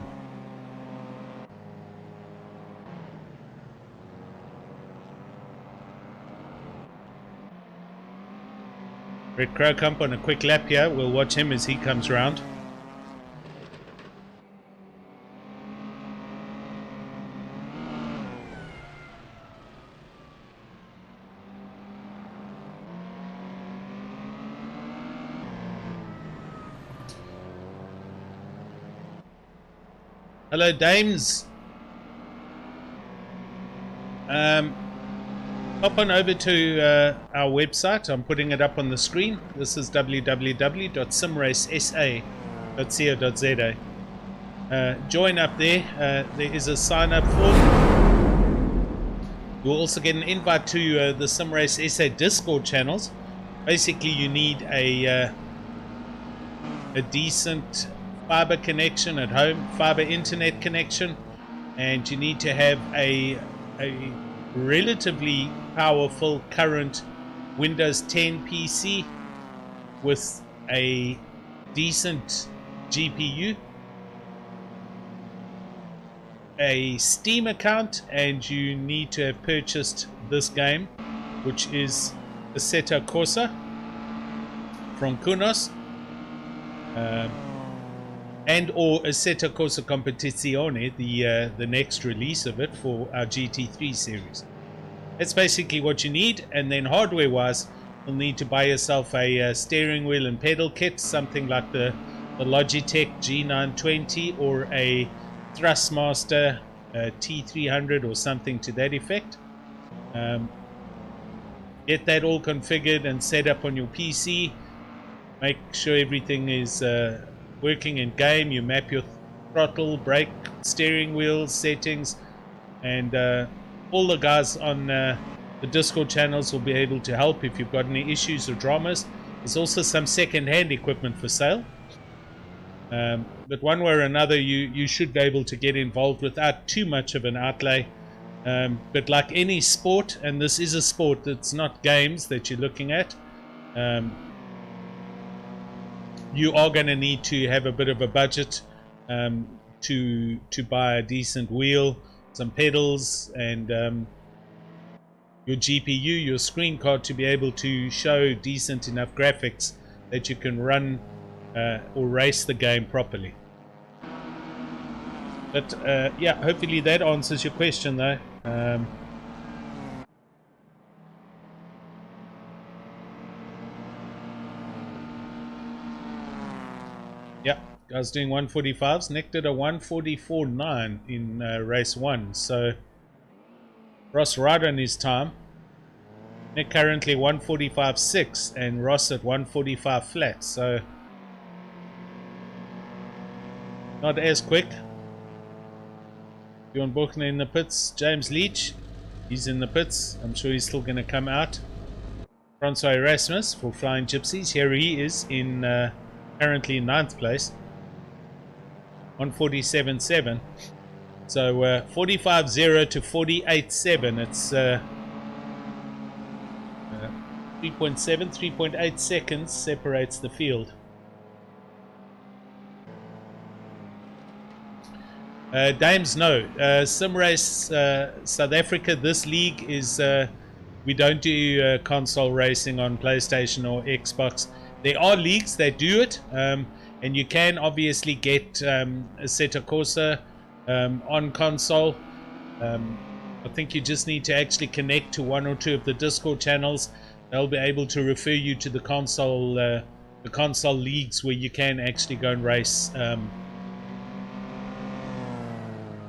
Red Crowcump on a quick lap here. We'll watch him as he comes round. Hello, dames. Hop on over to our website. I'm putting it up on the screen. This is www.simracesa.co.za. Join up there. There is a sign up form. You'll also get an invite to the SimRace SA Discord channels. Basically, you need a decent fiber connection at home, fiber internet connection, and you need to have a relatively powerful current Windows 10 PC with a decent GPU, a Steam account, and you need to have purchased this game, which is Assetto Corsa from Kunos, and or Assetto Corsa Competizione, the next release of it for our GT3 series. That's basically what you need. And then hardware wise, you'll need to buy yourself a steering wheel and pedal kit, something like the Logitech G920 or a Thrustmaster T300 or something to that effect. Get that all configured and set up on your PC. Make sure everything is working in game. You map your throttle, brake, steering wheel settings, and all the guys on the Discord channels will be able to help if you've got any issues or dramas. There's also some second-hand equipment for sale. But one way or another, you should be able to get involved without too much of an outlay. But like any sport, and this is a sport, it's not games that you're looking at, you are going to need to have a bit of a budget to buy a decent wheel, some pedals, and your GPU, your screen card, to be able to show decent enough graphics that you can run or race the game properly. But yeah, hopefully that answers your question though. Yeah, guys doing 145s. Nick did a 144.9 in race 1, so Ross right on his time. Nick currently 145.6 and Ross at 145 flat, so not as quick. Bjorn Buchner in the pits. James Leach, he's in the pits. I'm sure he's still going to come out. Francois Erasmus for Flying Gypsies. Here he is in currently in 9th place. 147.7. So 45.0 to 48.7. It's 3.8 seconds separates the field. Dames, no. SimRace South Africa, this league is, we don't do console racing on PlayStation or Xbox. There are leagues that do it, and you can obviously get Assetto Corsa on console. I think you just need to actually connect to one or two of the Discord channels. They'll be able to refer you to the console leagues where you can actually go and race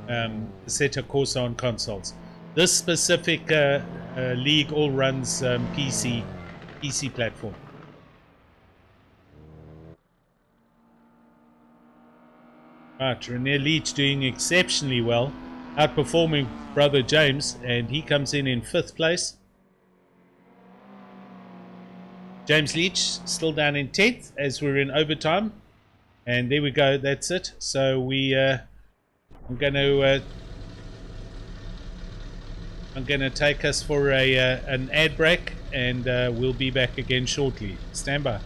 Assetto Corsa on consoles. This specific league all runs PC platform. Right, Rene Leach doing exceptionally well, outperforming brother James, and he comes in 5th place. James Leach still down in 10th as we're in overtime, and there we go. That's it. So I'm going to take us for an ad break, and we'll be back again shortly. Stand by.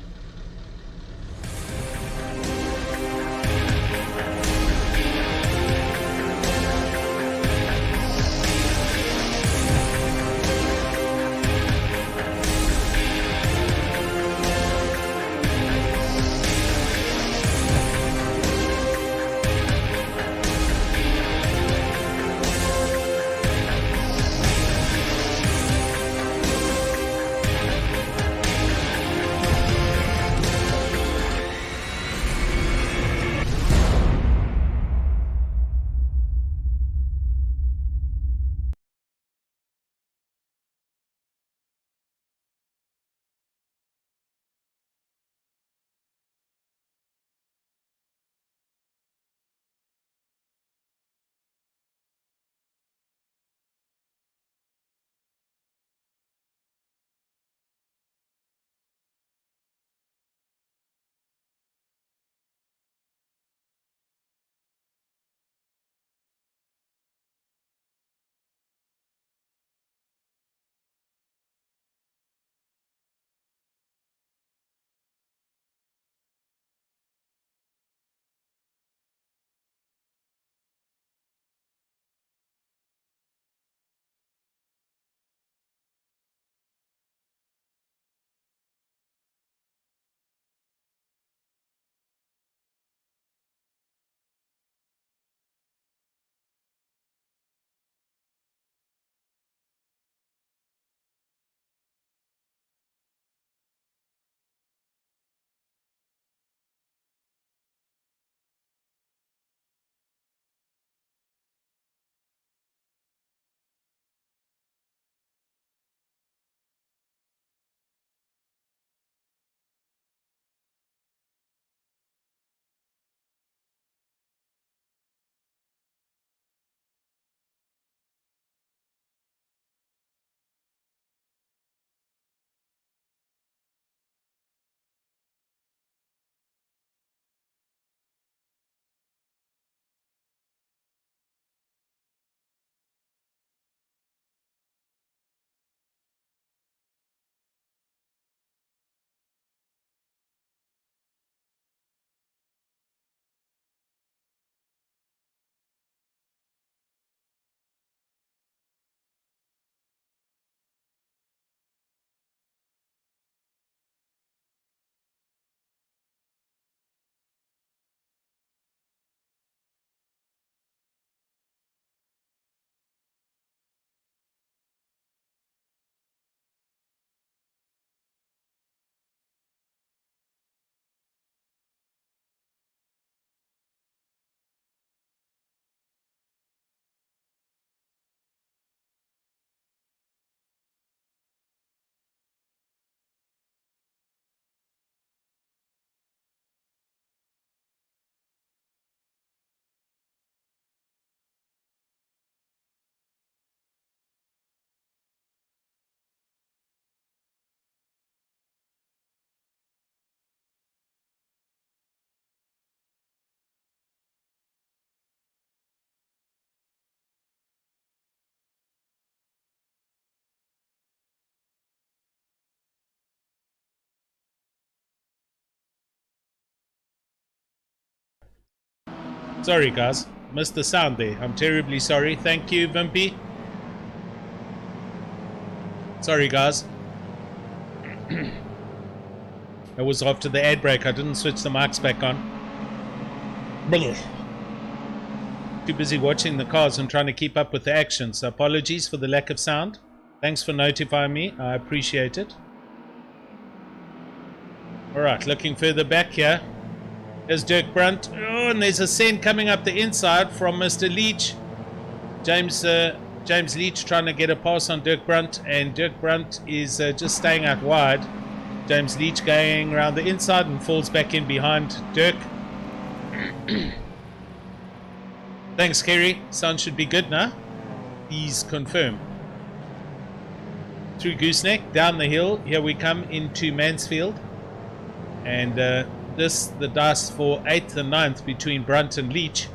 Sorry, guys. Missed the sound there. I'm terribly sorry. Thank you, Vimpy. Sorry, guys. That was after the ad break. I didn't switch the mics back on. Too busy watching the cars and trying to keep up with the action. So apologies for the lack of sound. Thanks for notifying me. I appreciate it. Alright, looking further back here. There's Dirk Brunt. Oh, and there's a send coming up the inside from Mr. Leach. James Leach trying to get a pass on Dirk Brunt, and Dirk Brunt is just staying out wide. James Leach going around the inside and falls back in behind Dirk. Thanks, Kerry. Sound should be good now. Please confirm. Through Gooseneck, down the hill. Here we come into Mansfield. And the dice for 8th and 9th between Brunt and Leach.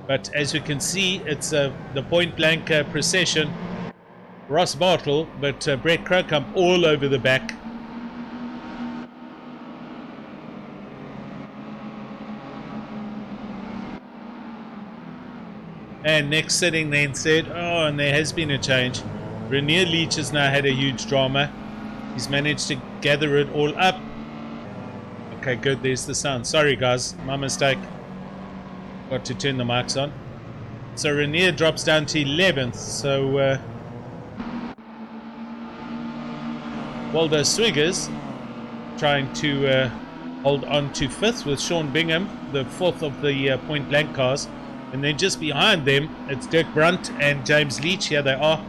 But as you can see, it's the point blank procession. Ross Bartle, but Brett Crocombe all over the back. And Nick sitting there and said, oh, and there has been a change. Rainier Leach has now had a huge drama. He's managed to gather it all up. Okay, good. There's the sound. Sorry, guys. My mistake. Got to turn the mics on. So Rainier drops down to 11th. So Waldo Swiggers trying to hold on to 5th with Sean Bingham, the 4th of the point blank cars. And then just behind them, it's Dirk Brunt and James Leach. Here they are.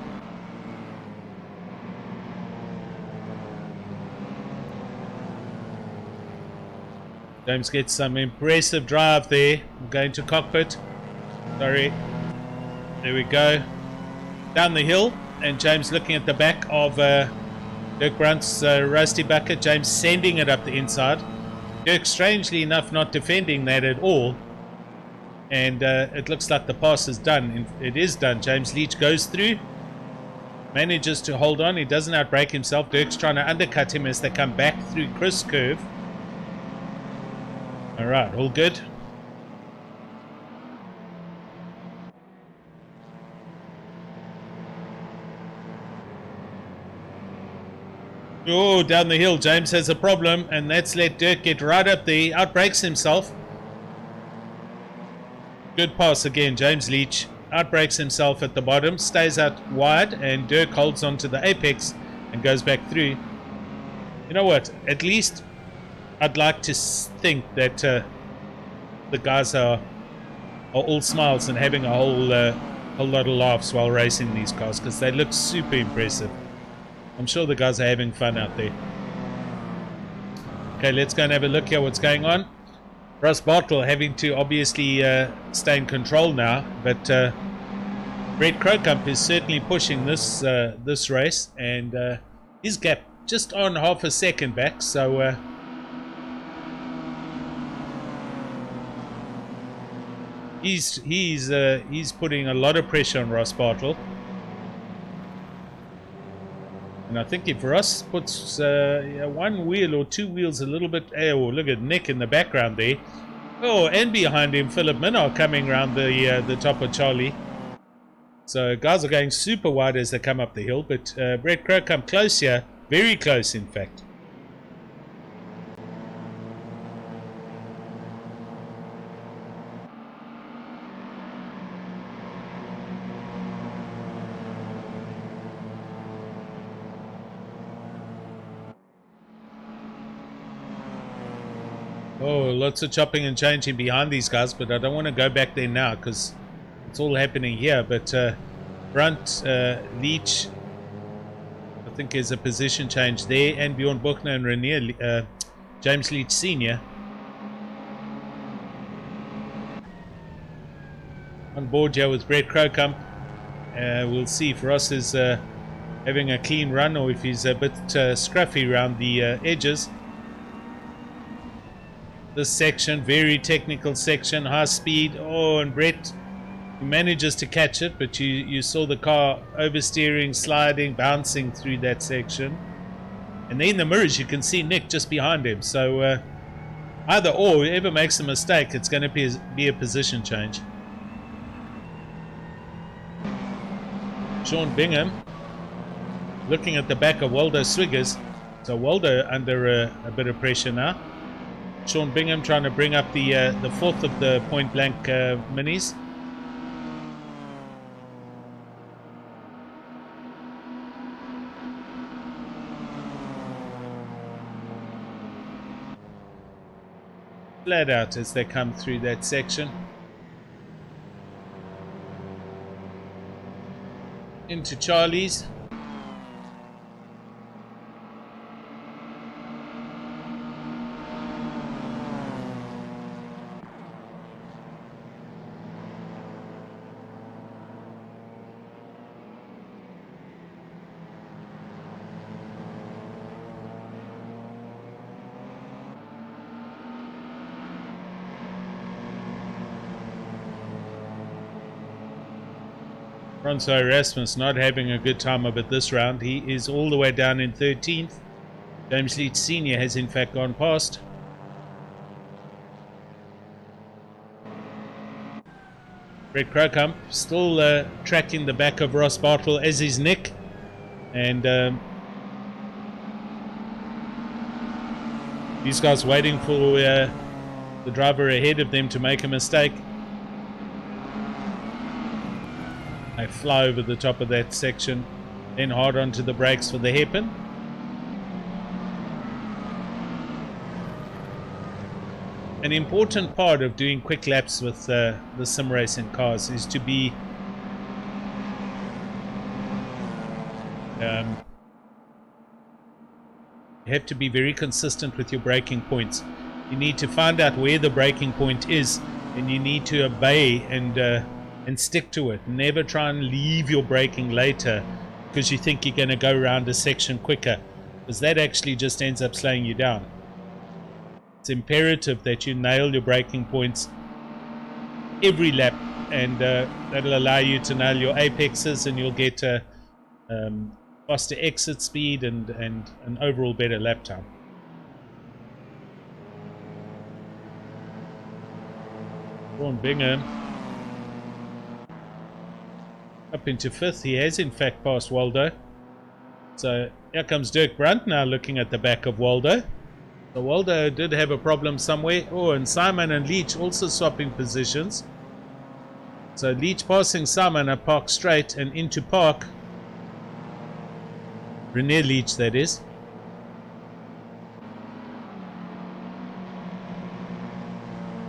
James gets some impressive drive there. I'm going to cockpit. Sorry. There we go. Down the hill. And James looking at the back of Dirk Brunt's rusty bucket. James sending it up the inside. Dirk, strangely enough, not defending that at all. And it looks like the pass is done. It is done. James Leach goes through. Manages to hold on. He doesn't outbrake himself. Dirk's trying to undercut him as they come back through Chris Curve. Alright, all good. Oh, down the hill. James has a problem, and that's let Dirk get right up there. Outbrakes himself. Good pass again, James Leach. Outbrakes himself at the bottom, stays out wide, and Dirk holds on to the apex and goes back through. You know what? At least I'd like to think that the guys are all smiles and having a whole lot of laughs while racing these cars, because they look super impressive. I'm sure the guys are having fun out there. Okay, let's go and have a look here what's going on. Ross Bartle having to obviously stay in control now, but Brett Crocombe is certainly pushing this this race, and his gap just on half a second back, so he's putting a lot of pressure on Ross Bartle. And I think if Ross puts one wheel or two wheels a little bit... Oh, look at Nick in the background there. Oh, and behind him, Philip Minnar coming around the top of Charlie. So guys are going super wide as they come up the hill. But Brett Crocombe close here. Very close, in fact. Oh, lots of chopping and changing behind these guys, but I don't want to go back there now because it's all happening here. But Brunt, Leach, I think there's a position change there, and Bjorn Buchner and Rainier, James Leach Sr. on board here with Brett Crocombe. We'll see if Ross is having a clean run or if he's a bit scruffy around the edges. This section, very technical section, high speed. Oh, and Brett manages to catch it, but you saw the car oversteering, sliding, bouncing through that section. And then in the mirrors, you can see Nick just behind him. So Either or, whoever makes a mistake, it's going to be a position change. Sean Bingham looking at the back of Waldo Swiggers. So Waldo under a bit of pressure now. Sean Bingham trying to bring up the fourth of the point blank minis. Flat out as they come through that section. Into Charlie's. Francois Erasmus not having a good time of it this round. He is all the way down in 13th. James Leach Sr. has in fact gone past. Brett Crocump still tracking the back of Ross Bartle, as is Nick. And these guys waiting for the driver ahead of them to make a mistake. They fly over the top of that section, then hard onto the brakes for the hairpin. An important part of doing quick laps with the sim racing cars is to be you have to be very consistent with your braking points. You need to find out where the braking point is, and you need to obey and stick to it. Never try and leave your braking later because you think you're going to go around a section quicker, because that actually just ends up slowing you down. It's imperative that you nail your braking points every lap, and that'll allow you to nail your apexes, and you'll get faster exit speed and an overall better lap time. Ron Bingham up into 5th. He has in fact passed Waldo. So here comes Dirk Brunt now looking at the back of Waldo. So Waldo did have a problem somewhere. Oh, and Simon and Leach also swapping positions. So Leach passing Simon at Park Straight and into Park. Renier Leach, that is.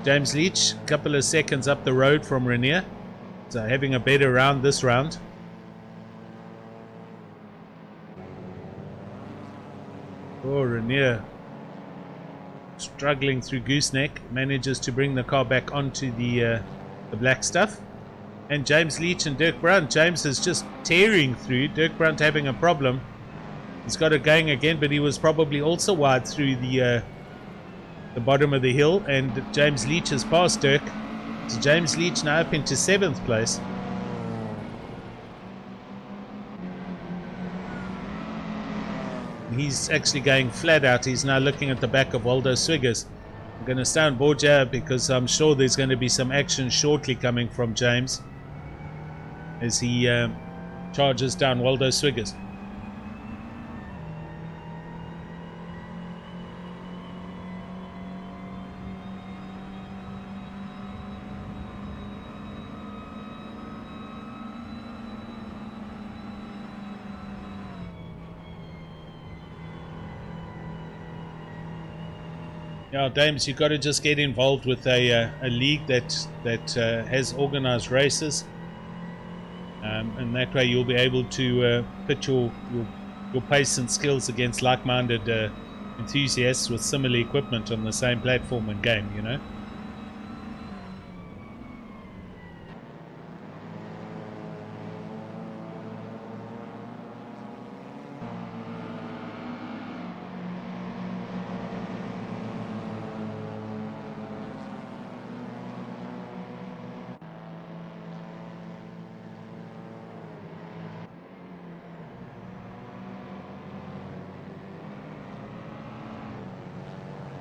James Leach, a couple of seconds up the road from Renier. So having a better round this round. Oh, Renier struggling through Gooseneck, manages to bring the car back onto the black stuff. And James Leach and Dirk Brunt. James is just tearing through. Dirk Brunt having a problem. He's got it going again, but he was probably also wide through the bottom of the hill. And James Leach has passed Dirk. So James Leach now up into 7th place. He's actually going flat out. He's now looking at the back of Waldo Swiggers. I'm going to stay on board here because I'm sure there's going to be some action shortly coming from James as he charges down Waldo Swiggers. Yeah, Dames, you've got to just get involved with a league that has organized races, and that way you'll be able to put your pace and skills against like-minded enthusiasts with similar equipment on the same platform and game, you know.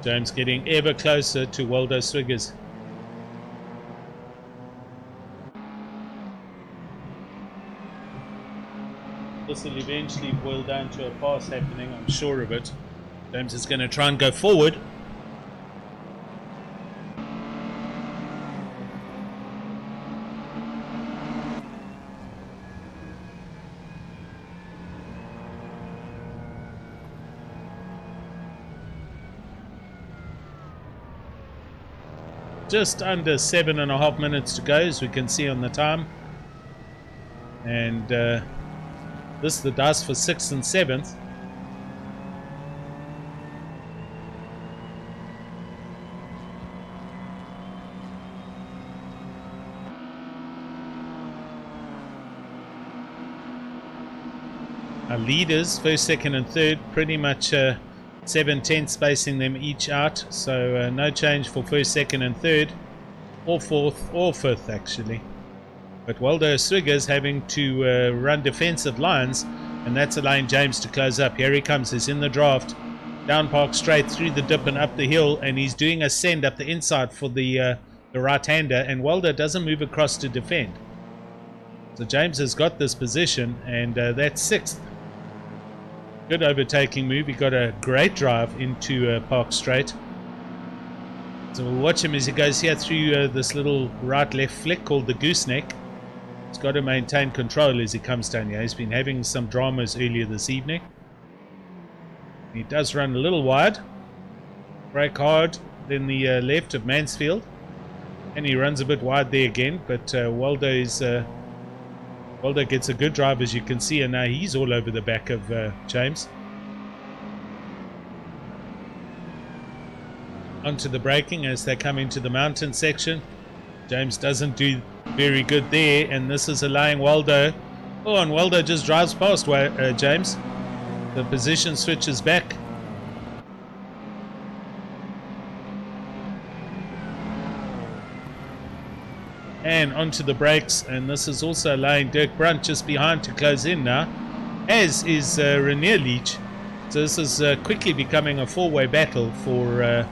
James getting ever closer to Waldo Swiggers. This will eventually boil down to a pass happening, I'm sure of it. James is going to try and go forward. Just under 7.5 minutes to go, as we can see on the time. And this is the dice for 6th and 7th. Our leaders, 1st, 2nd and 3rd, pretty much 7/10 spacing them each out, so no change for 1st, 2nd and 3rd, or 4th or 5th actually. But Waldo Swiggers having to run defensive lines, and that's allowing James to close up. Here he comes, he's in the draft, down Park straight through the dip and up the hill, and he's doing a send up the inside for the right-hander, and Waldo doesn't move across to defend. So James has got this position, and that's 6th. Good overtaking move. He got a great drive into Park Straight. So we'll watch him as he goes here through this little right-left flick called the gooseneck. He's got to maintain control as he comes down here. He's been having some dramas earlier this evening. He does run a little wide. Brake hard, then the left of Mansfield. And he runs a bit wide there again, but Waldo gets a good drive, as you can see, and now he's all over the back of James. Onto the braking as they come into the mountain section. James doesn't do very good there, and this is allowing Waldo. Oh, and Waldo just drives past James. The position switches back. And onto the brakes, and this is also allowing Dirk Brunt just behind to close in now, as is Rainier Leach. So this is quickly becoming a four-way battle for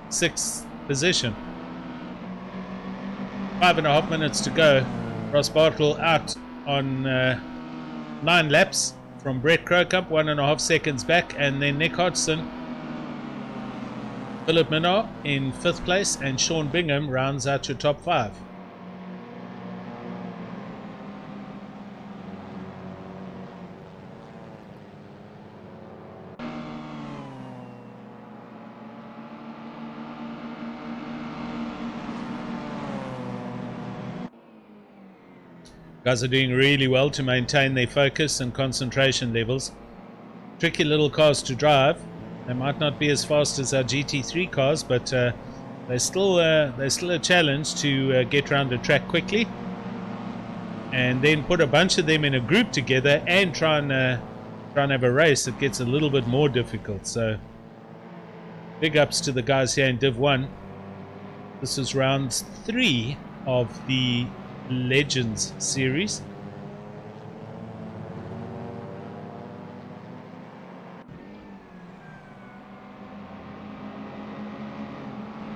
6th position. 5.5 minutes to go. Ross Bartle out on 9 laps from Brett Crocump, 1.5 seconds back, and then Nick Hodgson, Philip Minot in 5th place, and Sean Bingham rounds out your top 5. Guys are doing really well to maintain their focus and concentration levels. Tricky little cars to drive. They might not be as fast as our GT3 cars, but they're still a challenge to get around the track quickly, and then put a bunch of them in a group together and try and have a race. It gets a little bit more difficult. So big ups to the guys here in Div 1. This is round 3 of the Legends series.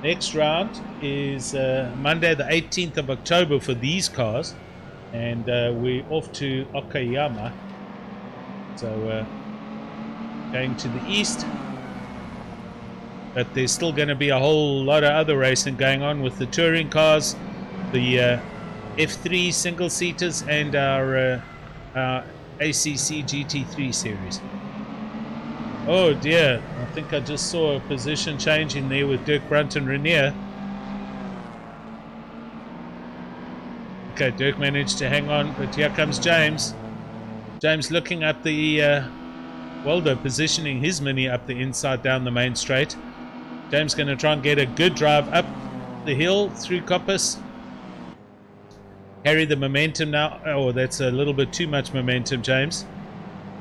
Next round is Monday the 18th of October for these cars, and we're off to Okayama, so going to the east, but there's still going to be a whole lot of other racing going on with the touring cars, the F3 single-seaters, and our ACC GT3 series. Oh dear, I think I just saw a position change in there with Dirk Brunt and Rainier. Okay, Dirk managed to hang on, but here comes James. James looking up the Waldo, positioning his Mini up the inside down the main straight. James going to try and get a good drive up the hill through Coppice. Carry the momentum now. Oh, that's a little bit too much momentum, James.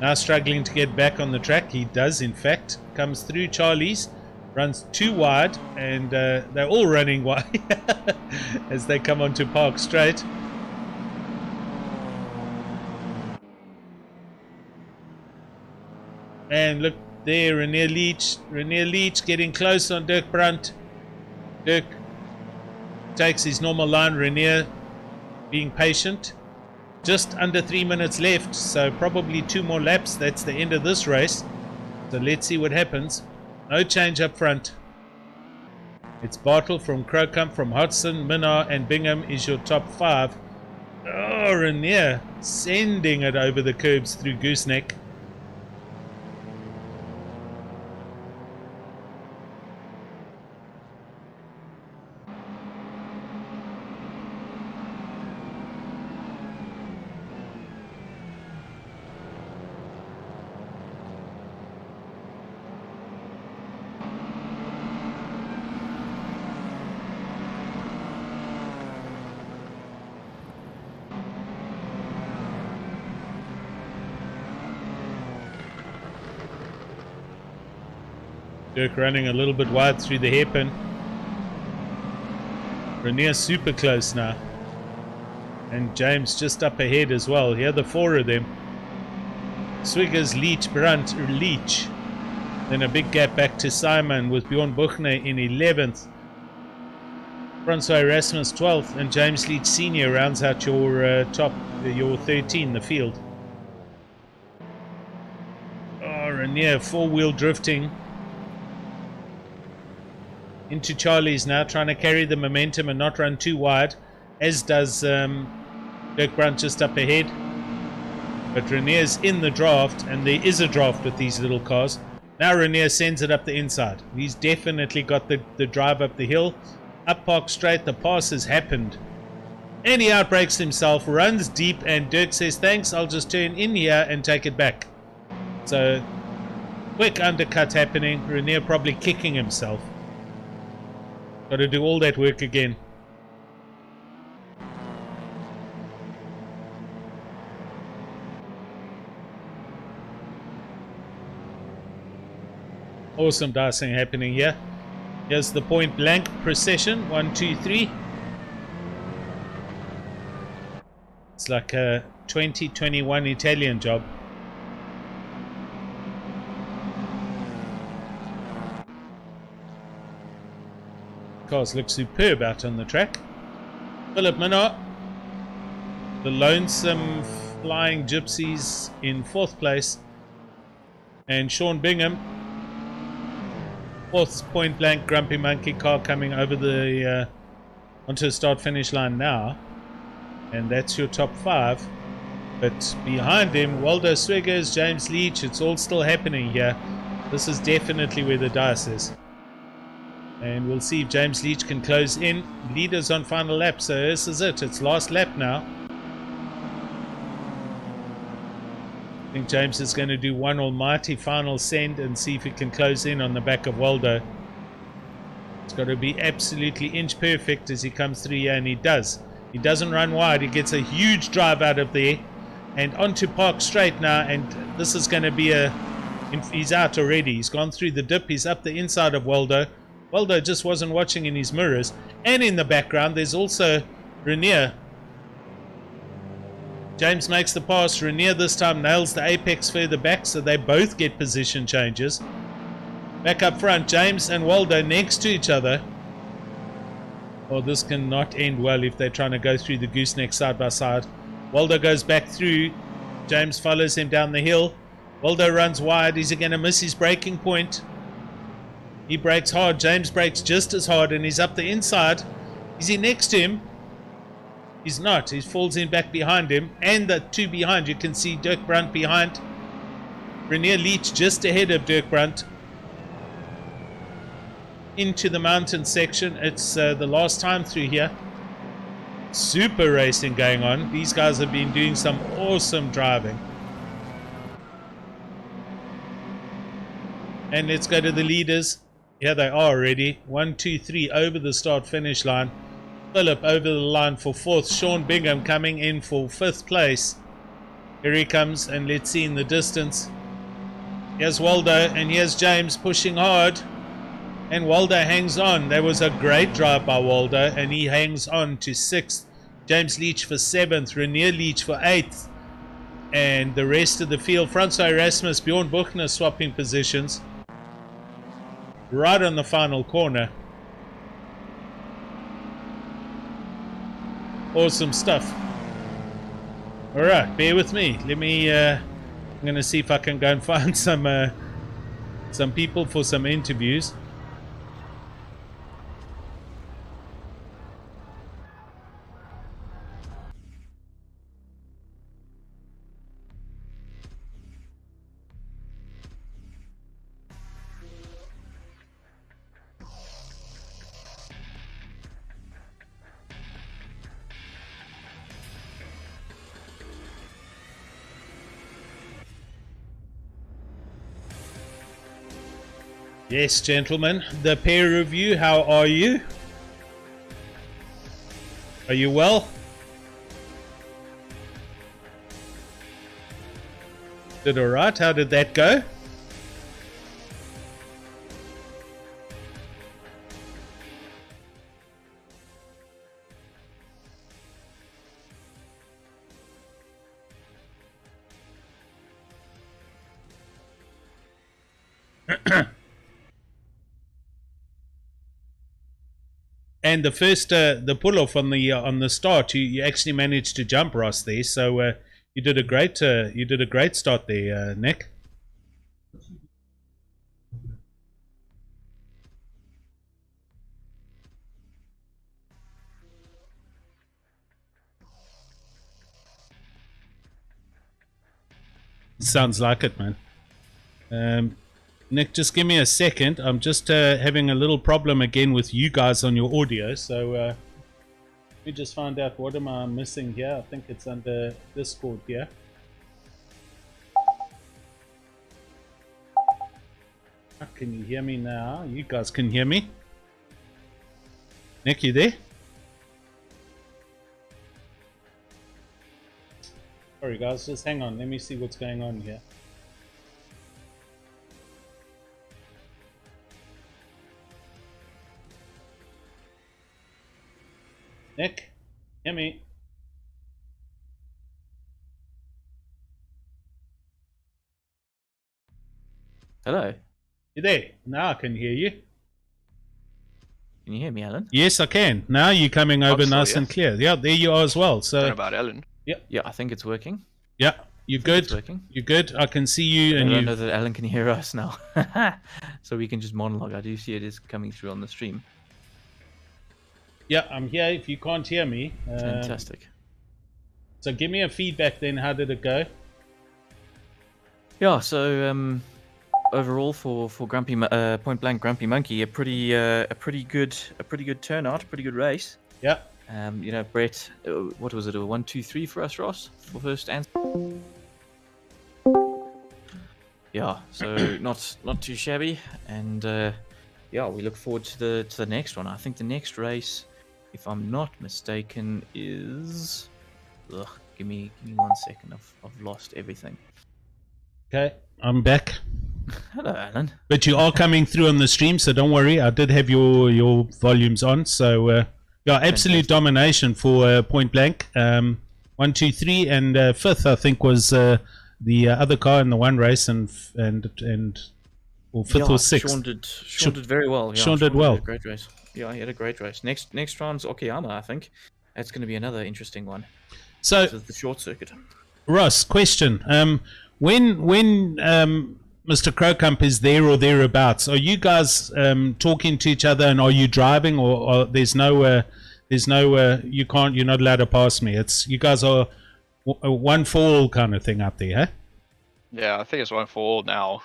Now struggling to get back on the track. He does, in fact. Comes through Charlie's. Runs too wide. And they're all running wide as they come onto Park Straight. And look, there. Renier Leach getting close on Dirk Brandt. Dirk takes his normal line. Renier being patient. Just under 3 minutes left, so probably 2 more laps. That's the end of this race. So let's see what happens. No change up front. It's Bartle from Crocombe, from Hodgson, Minnar and Bingham is your top 5. Oh, Renier sending it over the curbs through Gooseneck. Dirk running a little bit wide through the hairpin. Renier super close now. And James just up ahead as well. Here are the 4 of them. Swiggers, Leach, Brandt, Leach. Then a big gap back to Simon with Bjorn Buchner in 11th. Francois Erasmus 12th. And James Leach Senior rounds out your your 13, the field. Oh, Renier 4-wheel drifting into Charlie's now, trying to carry the momentum and not run too wide, as does Dirk Brandt just up ahead. But Renier's in the draft, and there is a draft with these little cars. Now Renier sends it up the inside. He's definitely got the drive up the hill. Up Park Straight, the pass has happened. And he outbrakes himself, runs deep, and Dirk says, thanks, I'll just turn in here and take it back. So, quick undercut happening. Renier probably kicking himself. Got to do all that work again. Awesome dicing happening here. Here's the point blank procession. 1, 2, 3. It's like a 2021 Italian job. Cars look superb out on the track. Philip Minnar, the lonesome flying gypsies in 4th place, and Sean Bingham, 4th point blank grumpy monkey car coming over the onto the start finish line now, and that's your top 5. But behind him, Waldo Swiggers, James Leach, it's all still happening here. This is definitely where the dice is. And we'll see if James Leach can close in. Leaders on final lap, so this is it. It's last lap now. I think James is going to do one almighty final send and see if he can close in on the back of Waldo. It's got to be absolutely inch perfect as he comes through here, and he does. He doesn't run wide. He gets a huge drive out of there and onto Park Straight now, and this is going to be a... He's out already. He's gone through the dip. He's up the inside of Waldo. Waldo just wasn't watching in his mirrors. And in the background, there's also Renier. James makes the pass. Renier this time nails the apex further back, so they both get position changes. Back up front, James and Waldo next to each other. Oh, this cannot end well if they're trying to go through the gooseneck side by side. Waldo goes back through. James follows him down the hill. Waldo runs wide. Is he going to miss his braking point? He brakes hard. James brakes just as hard, and he's up the inside. Is he next to him? He's not. He falls in back behind him. And the 2 behind, you can see Dirk Brandt behind. Renier Leach just ahead of Dirk Brandt. Into the mountain section. It's the last time through here. Super racing going on. These guys have been doing some awesome driving. And let's go to the leaders. Here they are already. 1, 2, 3 over the start finish line. Philip over the line for 4th. Sean Bingham coming in for 5th place. Here he comes, and let's see in the distance. Here's Waldo, and here's James pushing hard. And Waldo hangs on. That was a great drive by Waldo, and he hangs on to 6th. James Leach for 7th. Renier Leach for 8th. and the rest of the field. Francois Erasmus, Bjorn Buchner swapping positions right on the final corner. Awesome stuff. All right, bear with me. Let me. I'm gonna see if I can go and find some people for some interviews. Yes, gentlemen, the peer review, how are you? Are you well? Did alright, how did that go? And the first, the pull-off on the start, you actually managed to jump Ross there. So you did a great start there, Nick. Sounds like it, man. Nick, just give me a second. I'm just having a little problem again with you guys on your audio. So let me just find out what am I missing here. I think it's under Discord here. Can you hear me now? You guys can hear me? Nick, you there? Sorry guys, just hang on. Let me see what's going on here. Nick, hear me? Hello. You there? Now I can hear you. Can you hear me, Alan? Yes, I can. Now you're coming over nice and clear. Yeah, there you are as well. So what about Alan? Yeah, I think it's working. Yeah, you're good. It's working. You're good. I can see you, and I know that Alan can hear us now, so we can just monologue. I do see it is coming through on the stream. Yeah, I'm here. If you can't hear me, Fantastic. So give me a feedback. Then, how did it go? Yeah. So overall, for Grumpy Point Blank Grumpy Monkey, a pretty good turnout, pretty good race. Yeah. You know, Brett, what was it? A 1, 2, 3 for us, Ross, for first answer. Yeah, so not too shabby, and yeah, we look forward to the next one. I think the next race, if I'm not mistaken, is. Give me 1 second. I've lost everything. Okay, I'm back. Hello, Alan. But you are coming through on the stream, so don't worry. I did have your volumes on, so yeah, absolute domination for Point Blank. 1, 2, 3, and fifth I think was the other car in the one race, and or fifth or sixth. Sean did very well. Yeah, Sean did well. Had a great race. Yeah, he had a great race. Next round's Okayama, I think. That's going to be another interesting one. So the short circuit. Ross, question: when Mr. Crowcump is there or thereabouts, are you guys talking to each other, and are you driving, or there's no you're not allowed to pass me? It's you guys are one for all kind of thing up there, huh? Yeah, I think it's one for all now.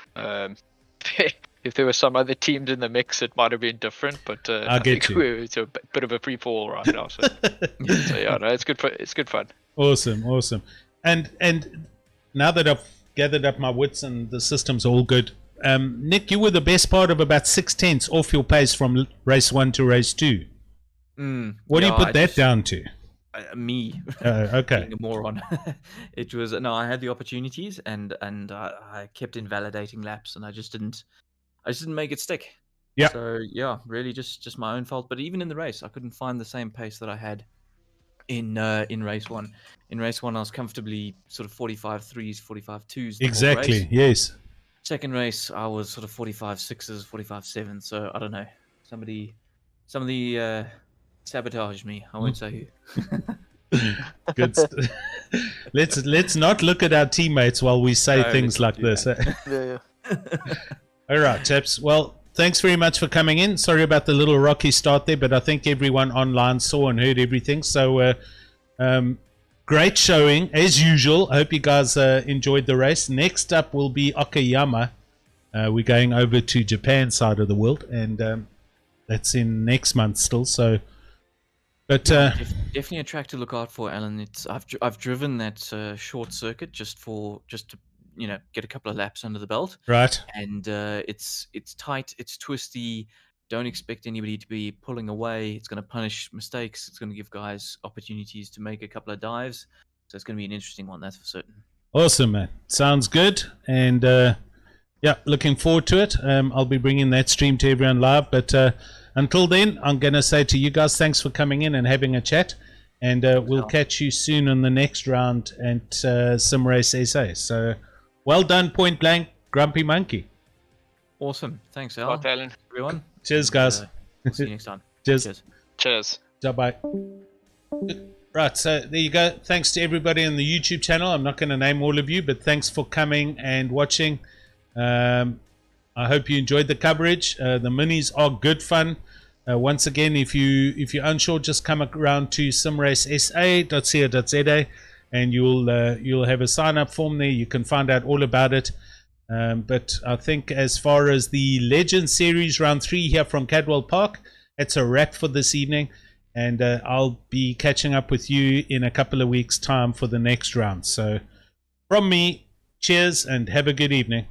If there were some other teams in the mix, it might have been different. But I think it's a bit of a free fall right now. So, so yeah, no, it's good fun. Awesome. And now that I've gathered up my wits and the system's all good, Nick, you were the best part of about 6/10 off your pace from race 1 to race 2. What do you put that down to? Me. Okay. Being a moron. It was I had the opportunities and I kept invalidating laps, and I just didn't make it stick. Yeah. So yeah, really just my own fault. But even in the race, I couldn't find the same pace that I had in race one. In race one, I was comfortably sort of 45.3s, 45.2s. Exactly. Yes. Second race, I was sort of 45.6s, 45.7s. So I don't know. Somebody sabotaged me. I won't say who. Good. Let's not look at our teammates while we say things like this. Yeah. All right, chaps. Well, thanks very much for coming in. Sorry about the little rocky start there, but I think everyone online saw and heard everything. So, great showing as usual. I hope you guys enjoyed the race. Next up will be Okayama. We're going over to Japan side of the world, and that's in next month still. So. But definitely a track to look out for, Alan. I've driven that short circuit just to get a couple of laps under the belt. Right. And it's tight, it's twisty. Don't expect anybody to be pulling away. It's going to punish mistakes. It's going to give guys opportunities to make a couple of dives. So it's going to be an interesting one, that's for certain. Awesome, man. Sounds good. And yeah, looking forward to it. I'll be bringing that stream to everyone live. But until then, I'm going to say to you guys, thanks for coming in and having a chat. And we'll catch you soon on the next round at SimRace SA. So well done, Point Blank, Grumpy Monkey. Awesome. Thanks, Al. Right, Alan. Everyone. Cheers, guys. We'll see you next time. Cheers. Cheers. Bye. Right, so there you go. Thanks to everybody on the YouTube channel. I'm not going to name all of you, but thanks for coming and watching. I hope you enjoyed the coverage. The minis are good fun. Once again, if you're unsure, just come around to simracesa.co.za and you'll have a sign up form there. You can find out all about it. But I think as far as the Legend Series Round 3 here from Cadwell Park, it's a wrap for this evening. And I'll be catching up with you in a couple of weeks' time for the next round. So from me, cheers and have a good evening.